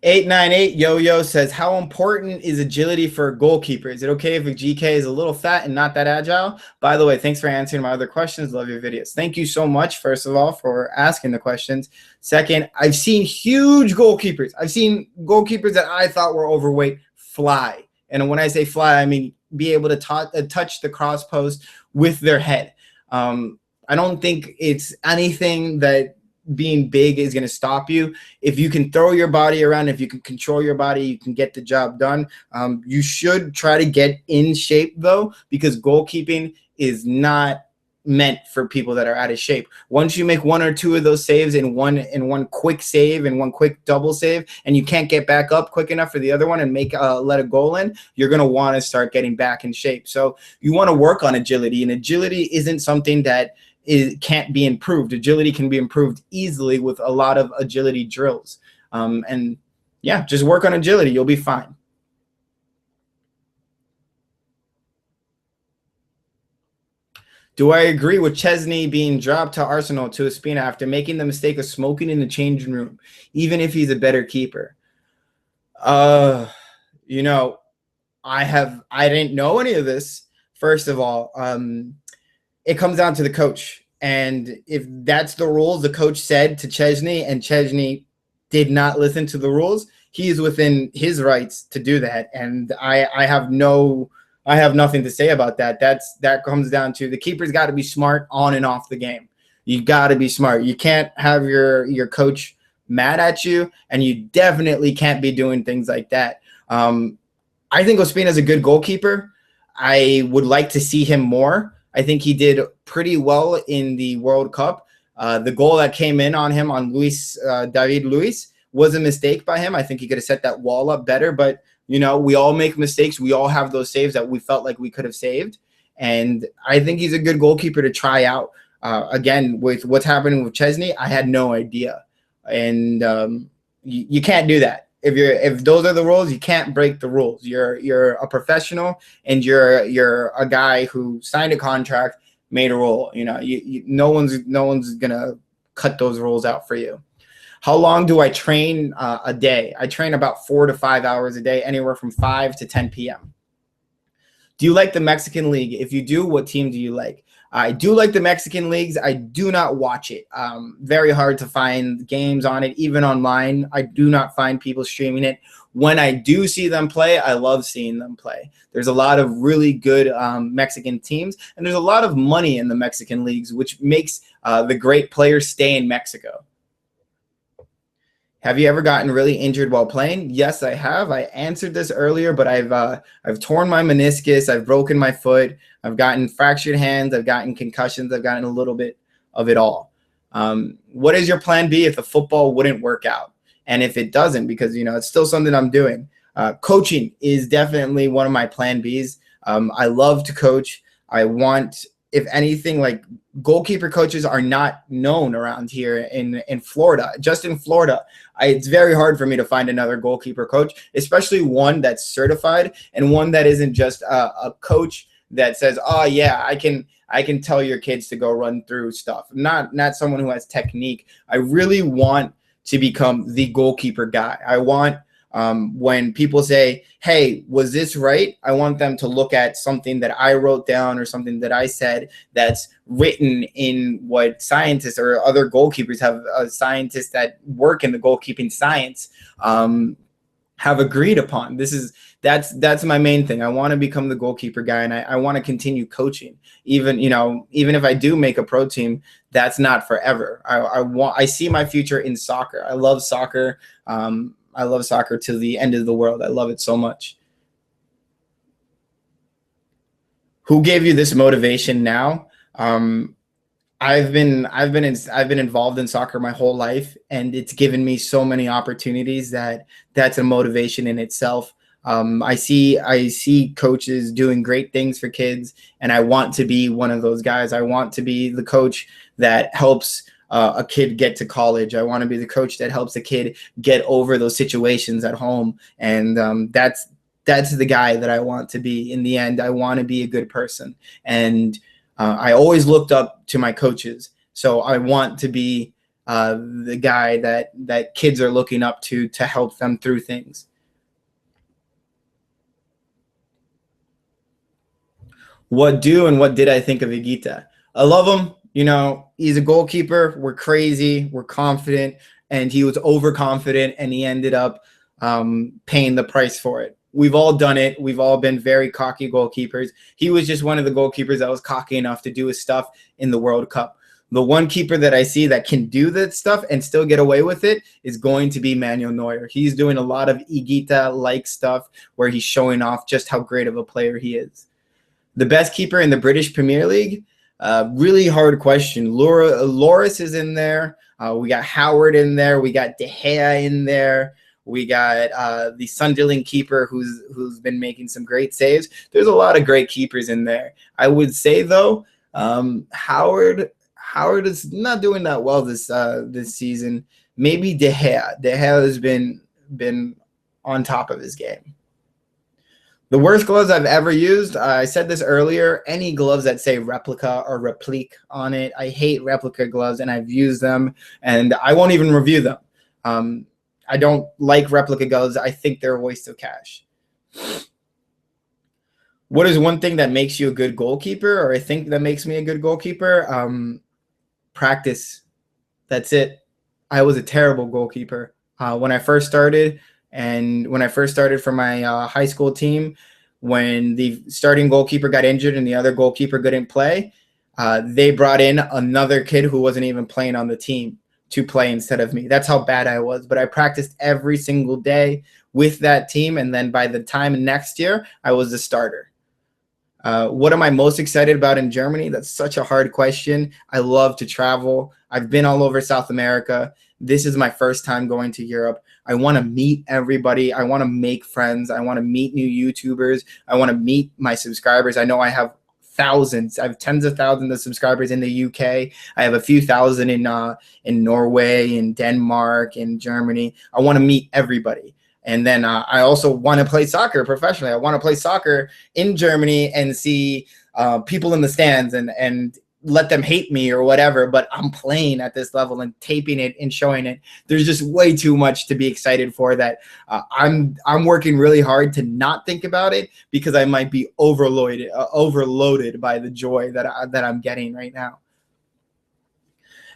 898 Yo-Yo says, how important is agility for a goalkeeper? Is it okay if a GK is a little fat and not that agile? By the way, thanks for answering my other questions. Love your videos. Thank you so much, first of all, for asking the questions. Second, I've seen huge goalkeepers. I've seen goalkeepers that I thought were overweight fly. And when I say fly, I mean be able to touch the cross post with their head. I don't think it's anything that being big is going to stop you. If you can throw your body around, if you can control your body, you can get the job done. You should try to get in shape, though, because goalkeeping is not meant for people that are out of shape. Once you make one or two of those saves in one quick save and one quick double save, and you can't get back up quick enough for the other one and let a goal in, you're going to want to start getting back in shape. So you want to work on agility, and agility isn't something that can't be improved. Agility can be improved easily with a lot of agility drills. And yeah, just work on agility. You'll be fine. Do I agree with Chesney being dropped to Arsenal to Ospina after making the mistake of smoking in the changing room, even if he's a better keeper? You know, I didn't know any of this. First of all, it comes down to the coach. And if that's the rules the coach said to Chesney and Chesney did not listen to the rules, he is within his rights to do that. And I have nothing to say about that. That comes down to the keeper's got to be smart on and off the game. You got to be smart. You can't have your coach mad at you, and you definitely can't be doing things like that. I think Ospina is a good goalkeeper. I would like to see him more. I think he did pretty well in the World Cup. The goal that came in on him on David Luiz was a mistake by him. I think he could have set that wall up better, but we all make mistakes. We all have those saves that we felt like we could have saved. And I think he's a good goalkeeper to try out. Again, with what's happening with Chesney, I had no idea. And you can't do that. If those are the rules, you can't break the rules. You're a professional, and you're a guy who signed a contract, made a rule. No one's gonna cut those rules out for you. How long do I train a day? I train about 4 to 5 hours a day, anywhere from 5 to 10 p.m. Do you like the Mexican League? If you do, what team do you like? I do like the Mexican leagues. I do not watch it. Very hard to find games on it, even online. I do not find people streaming it. When I do see them play, I love seeing them play. There's a lot of really good Mexican teams, and there's a lot of money in the Mexican leagues, which makes the great players stay in Mexico. Have you ever gotten really injured while playing? Yes, I have. I answered this earlier, but I've torn my meniscus. I've broken my foot. I've gotten fractured hands. I've gotten concussions. I've gotten a little bit of it all. What is your plan B if the football wouldn't work out? And if it doesn't, because it's still something I'm doing. Coaching is definitely one of my plan Bs. I love to coach. I want, if anything, like goalkeeper coaches are not known around here in Florida. Just in Florida, it's very hard for me to find another goalkeeper coach, especially one that's certified and one that isn't just a coach that says, "Oh yeah, I can tell your kids to go run through stuff." Not someone who has technique. I really want to become the goalkeeper guy. I want, when people say, "Hey, was this right?" I want them to look at something that I wrote down or something that I said that's written in what scientists or other goalkeepers have, scientists that work in the goalkeeping science, have agreed upon. That's my main thing. I want to become the goalkeeper guy, and I want to continue coaching. Even if I do make a pro team, that's not forever. I see my future in soccer. I love soccer. I love soccer to the end of the world. I love it so much. Who gave you this motivation now? I've been involved in soccer my whole life, and it's given me so many opportunities that's a motivation in itself. I see coaches doing great things for kids, and I want to be one of those guys. I want to be the coach that helps a kid get to college. I want to be the coach that helps a kid get over those situations at home. And that's the guy that I want to be. In the end, I want to be a good person. And I always looked up to my coaches. So I want to be the guy that kids are looking up to help them through things. What did I think of Higuita? I love him. He's a goalkeeper. We're crazy. We're confident. And he was overconfident, and he ended up paying the price for it. We've all done it. We've all been very cocky goalkeepers. He was just one of the goalkeepers that was cocky enough to do his stuff in the World Cup. The one keeper that I see that can do that stuff and still get away with it is going to be Manuel Neuer. He's doing a lot of Higuita-like stuff where he's showing off just how great of a player he is. The best keeper in the British Premier League? Really hard question. Loris is in there. We got Howard in there. We got De Gea in there. We got the Sunderland keeper who's been making some great saves. There's a lot of great keepers in there. I would say though, Howard is not doing that well this season. Maybe De Gea. De Gea has been on top of his game. The worst gloves I've ever used, I said this earlier, any gloves that say replica or replique on it. I hate replica gloves, and I've used them, and I won't even review them. I don't like replica gloves. I think they're a waste of cash. What is one thing that makes you a good goalkeeper, or I think that makes me a good goalkeeper? Practice. That's it. I was a terrible goalkeeper when I first started, and when I first started for my high school team, when the starting goalkeeper got injured and the other goalkeeper couldn't play, they brought in another kid who wasn't even playing on the team to play instead of me. That's how bad I was. But I practiced every single day with that team, and then by the time next year, I was the starter. What am I most excited about in Germany? That's such a hard question. I love to travel. I've been all over South America. This is my first time going to Europe. I want to meet everybody. I want to make friends. I want to meet new YouTubers. I want to meet my subscribers. I know I have thousands. I have tens of thousands of subscribers in the UK. I have a few thousand in Norway, in Denmark, in Germany. I want to meet everybody. And then I also want to play soccer professionally. I want to play soccer in Germany and see people in the stands and let them hate me or whatever. But I'm playing at this level and taping it and showing it. There's just way too much to be excited for that I'm working really hard to not think about it, because I might be overloaded by the joy that I'm getting right now.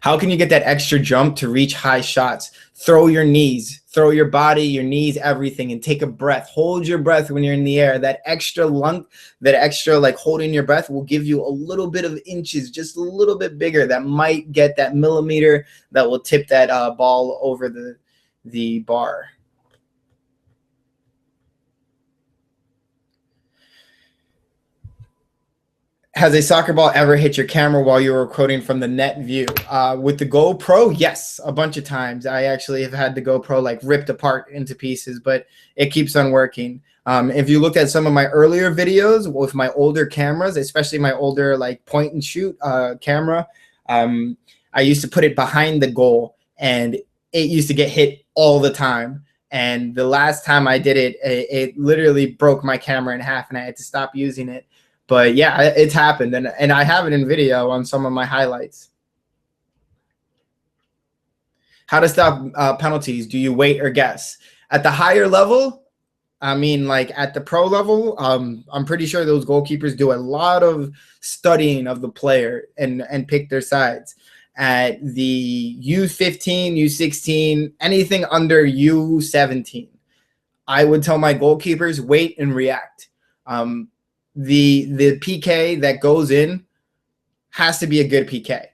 How can you get that extra jump to reach high shots? Throw your knees, throw your body, your knees, everything, and take a breath. Hold your breath when you're in the air. That extra lung, that extra like holding your breath will give you a little bit of inches, just a little bit bigger. That might get that millimeter that will tip that ball over the bar. Has a soccer ball ever hit your camera while you were recording from the net view? With the GoPro, yes, a bunch of times. I actually have had the GoPro like ripped apart into pieces, but it keeps on working. If you look at some of my earlier videos with my older cameras, especially my older like point and shoot camera, I used to put it behind the goal, and it used to get hit all the time. And the last time I did it, it literally broke my camera in half, and I had to stop using it. But yeah, it's happened, and I have it in video on some of my highlights. How to stop penalties? Do you wait or guess? At the higher level, I mean, like at the pro level, I'm pretty sure those goalkeepers do a lot of studying of the player and pick their sides. At the U15, U16, anything under U17, I would tell my goalkeepers, wait and react. The PK that goes in has to be a good PK.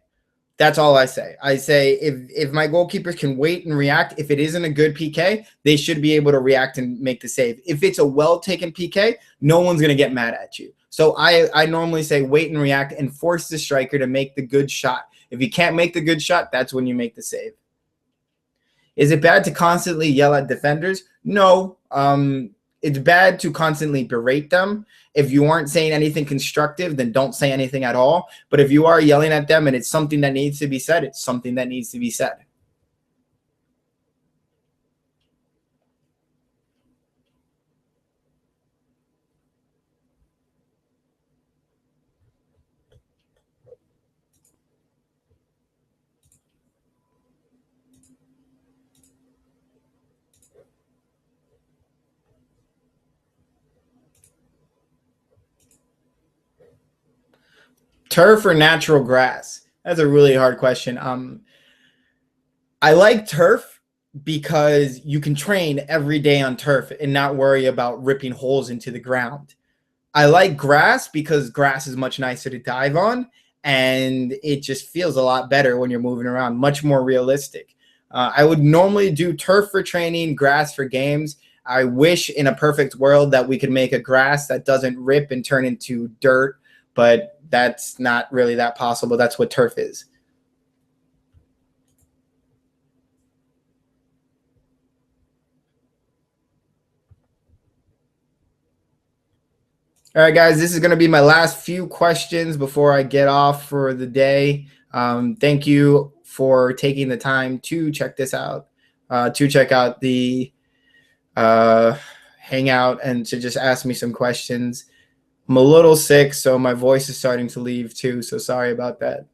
That's all I say. I say if my goalkeepers can wait and react, if it isn't a good PK, they should be able to react and make the save. If it's a well-taken PK, no one's going to get mad at you. So I normally say wait and react and force the striker to make the good shot. If you can't make the good shot, that's when you make the save. Is it bad to constantly yell at defenders? No. It's bad to constantly berate them. If you aren't saying anything constructive, then don't say anything at all. But if you are yelling at them and it's something that needs to be said, it's something that needs to be said. Turf or natural grass? That's a really hard question. I like turf because you can train every day on turf and not worry about ripping holes into the ground. I like grass because grass is much nicer to dive on, and it just feels a lot better when you're moving around, much more realistic. I would normally do turf for training, grass for games. I wish in a perfect world that we could make a grass that doesn't rip and turn into dirt, but that's not really that possible. That's what turf is. All right, guys, this is going to be my last few questions before I get off for the day. Thank you for taking the time to check this out, to check out the hang out and to just ask me some questions. I'm a little sick, so my voice is starting to leave too, so sorry about that.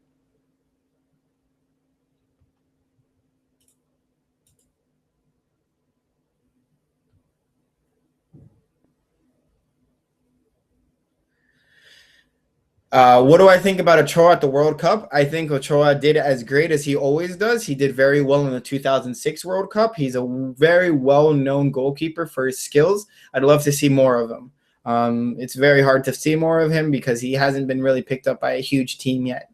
What do I think about Ochoa at the World Cup? I think Ochoa did as great as he always does. He did very well in the 2006 World Cup. He's a very well-known goalkeeper for his skills. I'd love to see more of him. It's very hard to see more of him because he hasn't been really picked up by a huge team yet.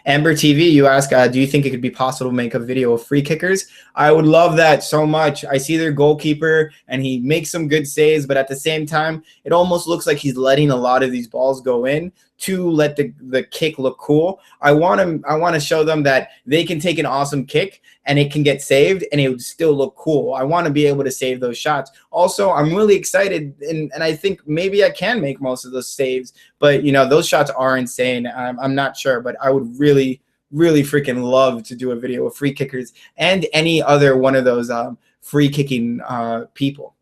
Amber TV, you ask, do you think it could be possible to make a video of free kickers? I would love that so much. I see their goalkeeper and he makes some good saves, but at the same time, it almost looks like he's letting a lot of these balls go in to let the kick look cool. I want to show them that they can take an awesome kick and it can get saved and it would still look cool. I want to be able to save those shots. Also, I'm really excited and I think maybe I can make most of those saves, but you know, those shots are insane. I'm not sure, but I would really freaking love to do a video of free kickers and any other one of those free kicking people.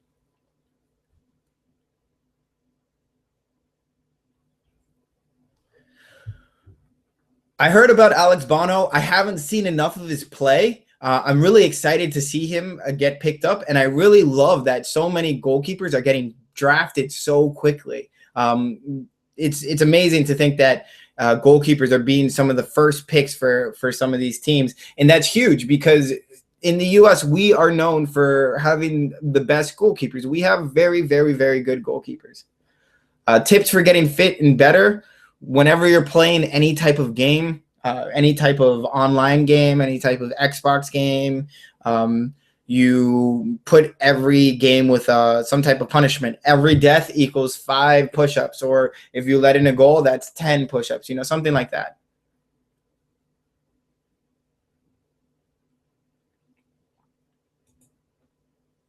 I heard about Alex Bono. I haven't seen enough of his play. I'm really excited to see him get picked up, and I really love that so many goalkeepers are getting drafted so quickly. It's amazing to think that goalkeepers are being some of the first picks for some of these teams, and that's huge because in the U.S. we are known for having the best goalkeepers. We have very good goalkeepers. Tips for getting fit and better. Whenever you're playing any type of game, any type of online game, any type of Xbox game, you put every game with some type of punishment. Every death equals 5 push-ups, or if you let in a goal, that's 10 push-ups, you know, something like that.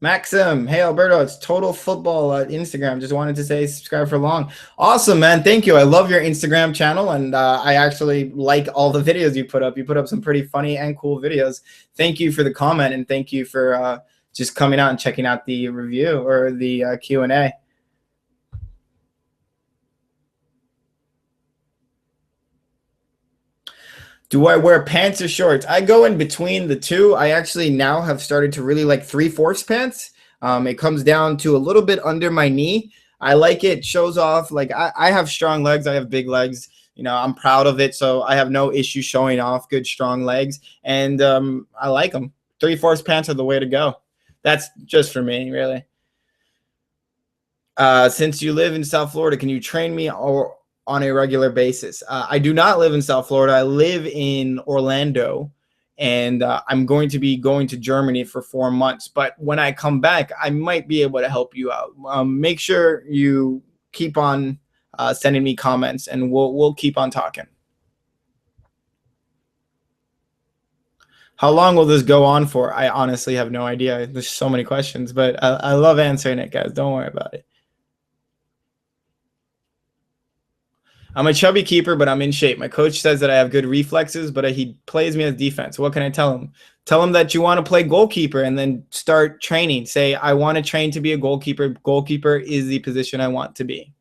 Maxim, hey Alberto, it's Total Football Instagram. Just wanted to say subscribe for long. Awesome, man. Thank you. I love your Instagram channel, and I actually like all the videos you put up. You put up some pretty funny and cool videos. Thank you for the comment, and thank you for just coming out and checking out the review or the Q&A. Do I wear pants or shorts? I go in between the two. I actually now have started to really like 3/4 pants. It comes down to a little bit under my knee. I like it. Shows off. Like I have strong legs. I have big legs. You know, I'm proud of it. So I have no issue showing off good, strong legs. And I like them. 3/4 pants are the way to go. That's just for me, really. Since you live in South Florida, can you train me or on a regular basis? I do not live in South Florida. I live in Orlando, and I'm going to be going to Germany for 4 months. But when I come back, I might be able to help you out. Make sure you keep on sending me comments, and we'll keep on talking. How long will this go on for? I honestly have no idea. There's so many questions, but I love answering it, guys. Don't worry about it. I'm a chubby keeper, but I'm in shape. My coach says that I have good reflexes, but he plays me as defense. What can I tell him? Tell him that you want to play goalkeeper and then start training. Say, I want to train to be a goalkeeper. Goalkeeper is the position I want to be.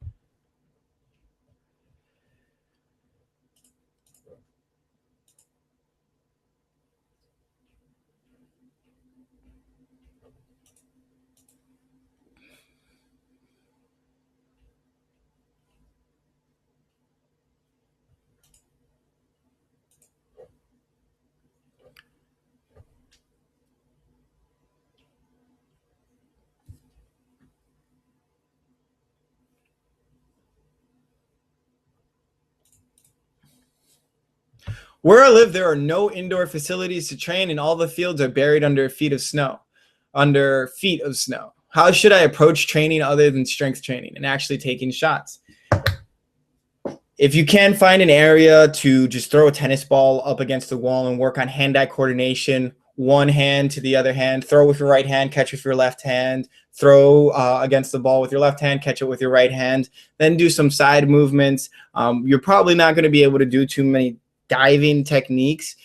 Where I live, there are no indoor facilities to train, and all the fields are buried under feet of snow. How should I approach training other than strength training and actually taking shots? If you can find an area to just throw a tennis ball up against the wall and work on hand-eye coordination, one hand to the other hand, throw with your right hand, catch with your left hand, throw against the ball with your left hand, catch it with your right hand, then do some side movements. You're probably not going to be able to do too many diving techniques.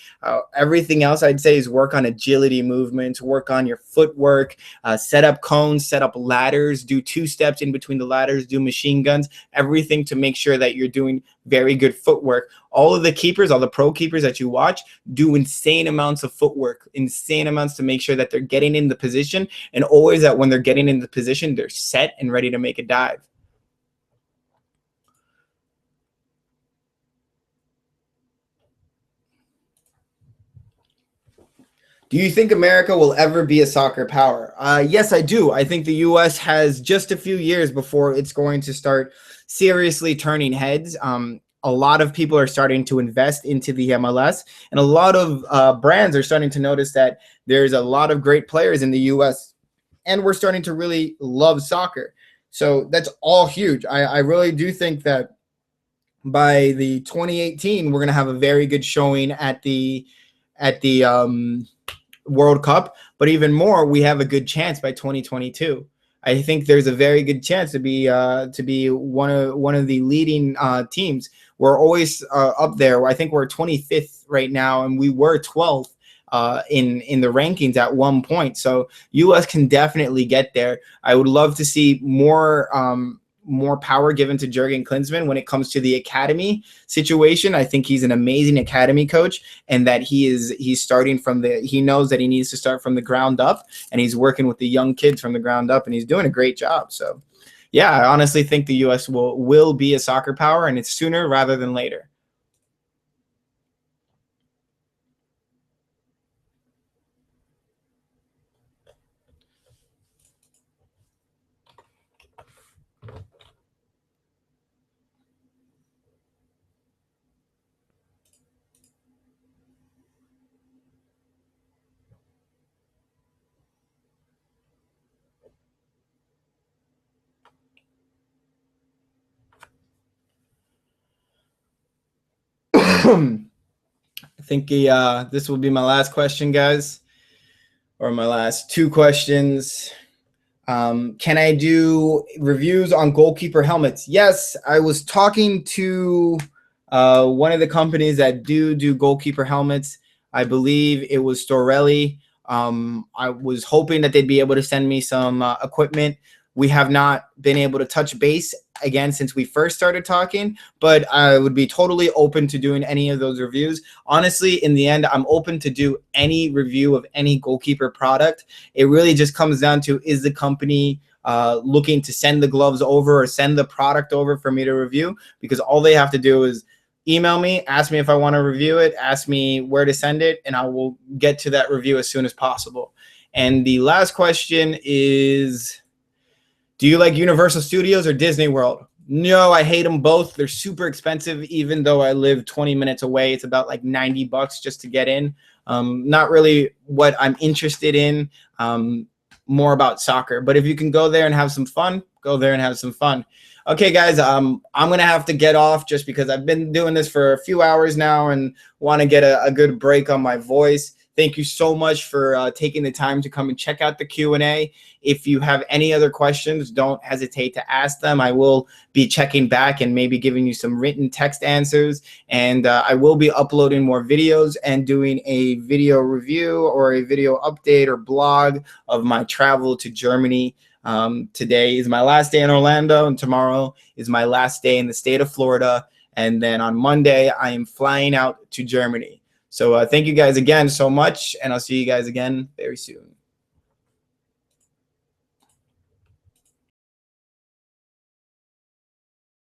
Everything else I'd say is work on agility movements, work on your footwork, set up cones, set up ladders, do 2 steps in between the ladders, do machine guns, everything to make sure that you're doing very good footwork. All of the keepers, all the pro keepers that you watch do insane amounts of footwork, insane amounts to make sure that they're getting in the position, and always that when they're getting in the position, they're set and ready to make a dive. Do you think America will ever be a soccer power? Yes, I do. I think the U.S. has just a few years before it's going to start seriously turning heads. A lot of people are starting to invest into the MLS, and a lot of brands are starting to notice that there's a lot of great players in the U.S., and we're starting to really love soccer. So that's all huge. I really do think that by the 2018, we're going to have a very good showing at the World Cup, but even more, we have a good chance by 2022. I think there's a very good chance to be one of the leading teams. We're always up there. I think we're 25th right now, and we were 12th in the rankings at one point. So U.S. can definitely get there. I would love to see more power given to Jurgen Klinsmann when it comes to the academy situation. I think he's an amazing academy coach, and that he's starting from he knows that he needs to start from the ground up, and he's working with the young kids from the ground up, and he's doing a great job. So yeah, I honestly think the US will be a soccer power, and it's sooner rather than later. I think this will be my last question, guys, or my last 2 questions. Can I do reviews on goalkeeper helmets? Yes, I was talking to one of the companies that do goalkeeper helmets. I believe it was Storelli. I was hoping that they'd be able to send me some equipment. We have not been able to touch base again since we first started talking, but I would be totally open to doing any of those reviews. Honestly, in the end, I'm open to do any review of any goalkeeper product. It really just comes down to, is the company looking to send the gloves over or send the product over for me to review? Because all they have to do is email me, ask me if I want to review it, ask me where to send it, and I will get to that review as soon as possible. And the last question is, do you like Universal Studios or Disney World? No, I hate them both. They're super expensive, even though I live 20 minutes away. It's about like $90 just to get in. Not really what I'm interested in, more about soccer. But if you can go there and have some fun, go there and have some fun. Okay, guys, I'm going to have to get off just because I've been doing this for a few hours now and want to get a good break on my voice. Thank you so much for taking the time to come and check out the Q&A. If you have any other questions, don't hesitate to ask them. I will be checking back and maybe giving you some written text answers. And I will be uploading more videos and doing a video review or a video update or blog of my travel to Germany. Today is my last day in Orlando, and tomorrow is my last day in the state of Florida. And then on Monday, I am flying out to Germany. So thank you guys again so much, and I'll see you guys again very soon.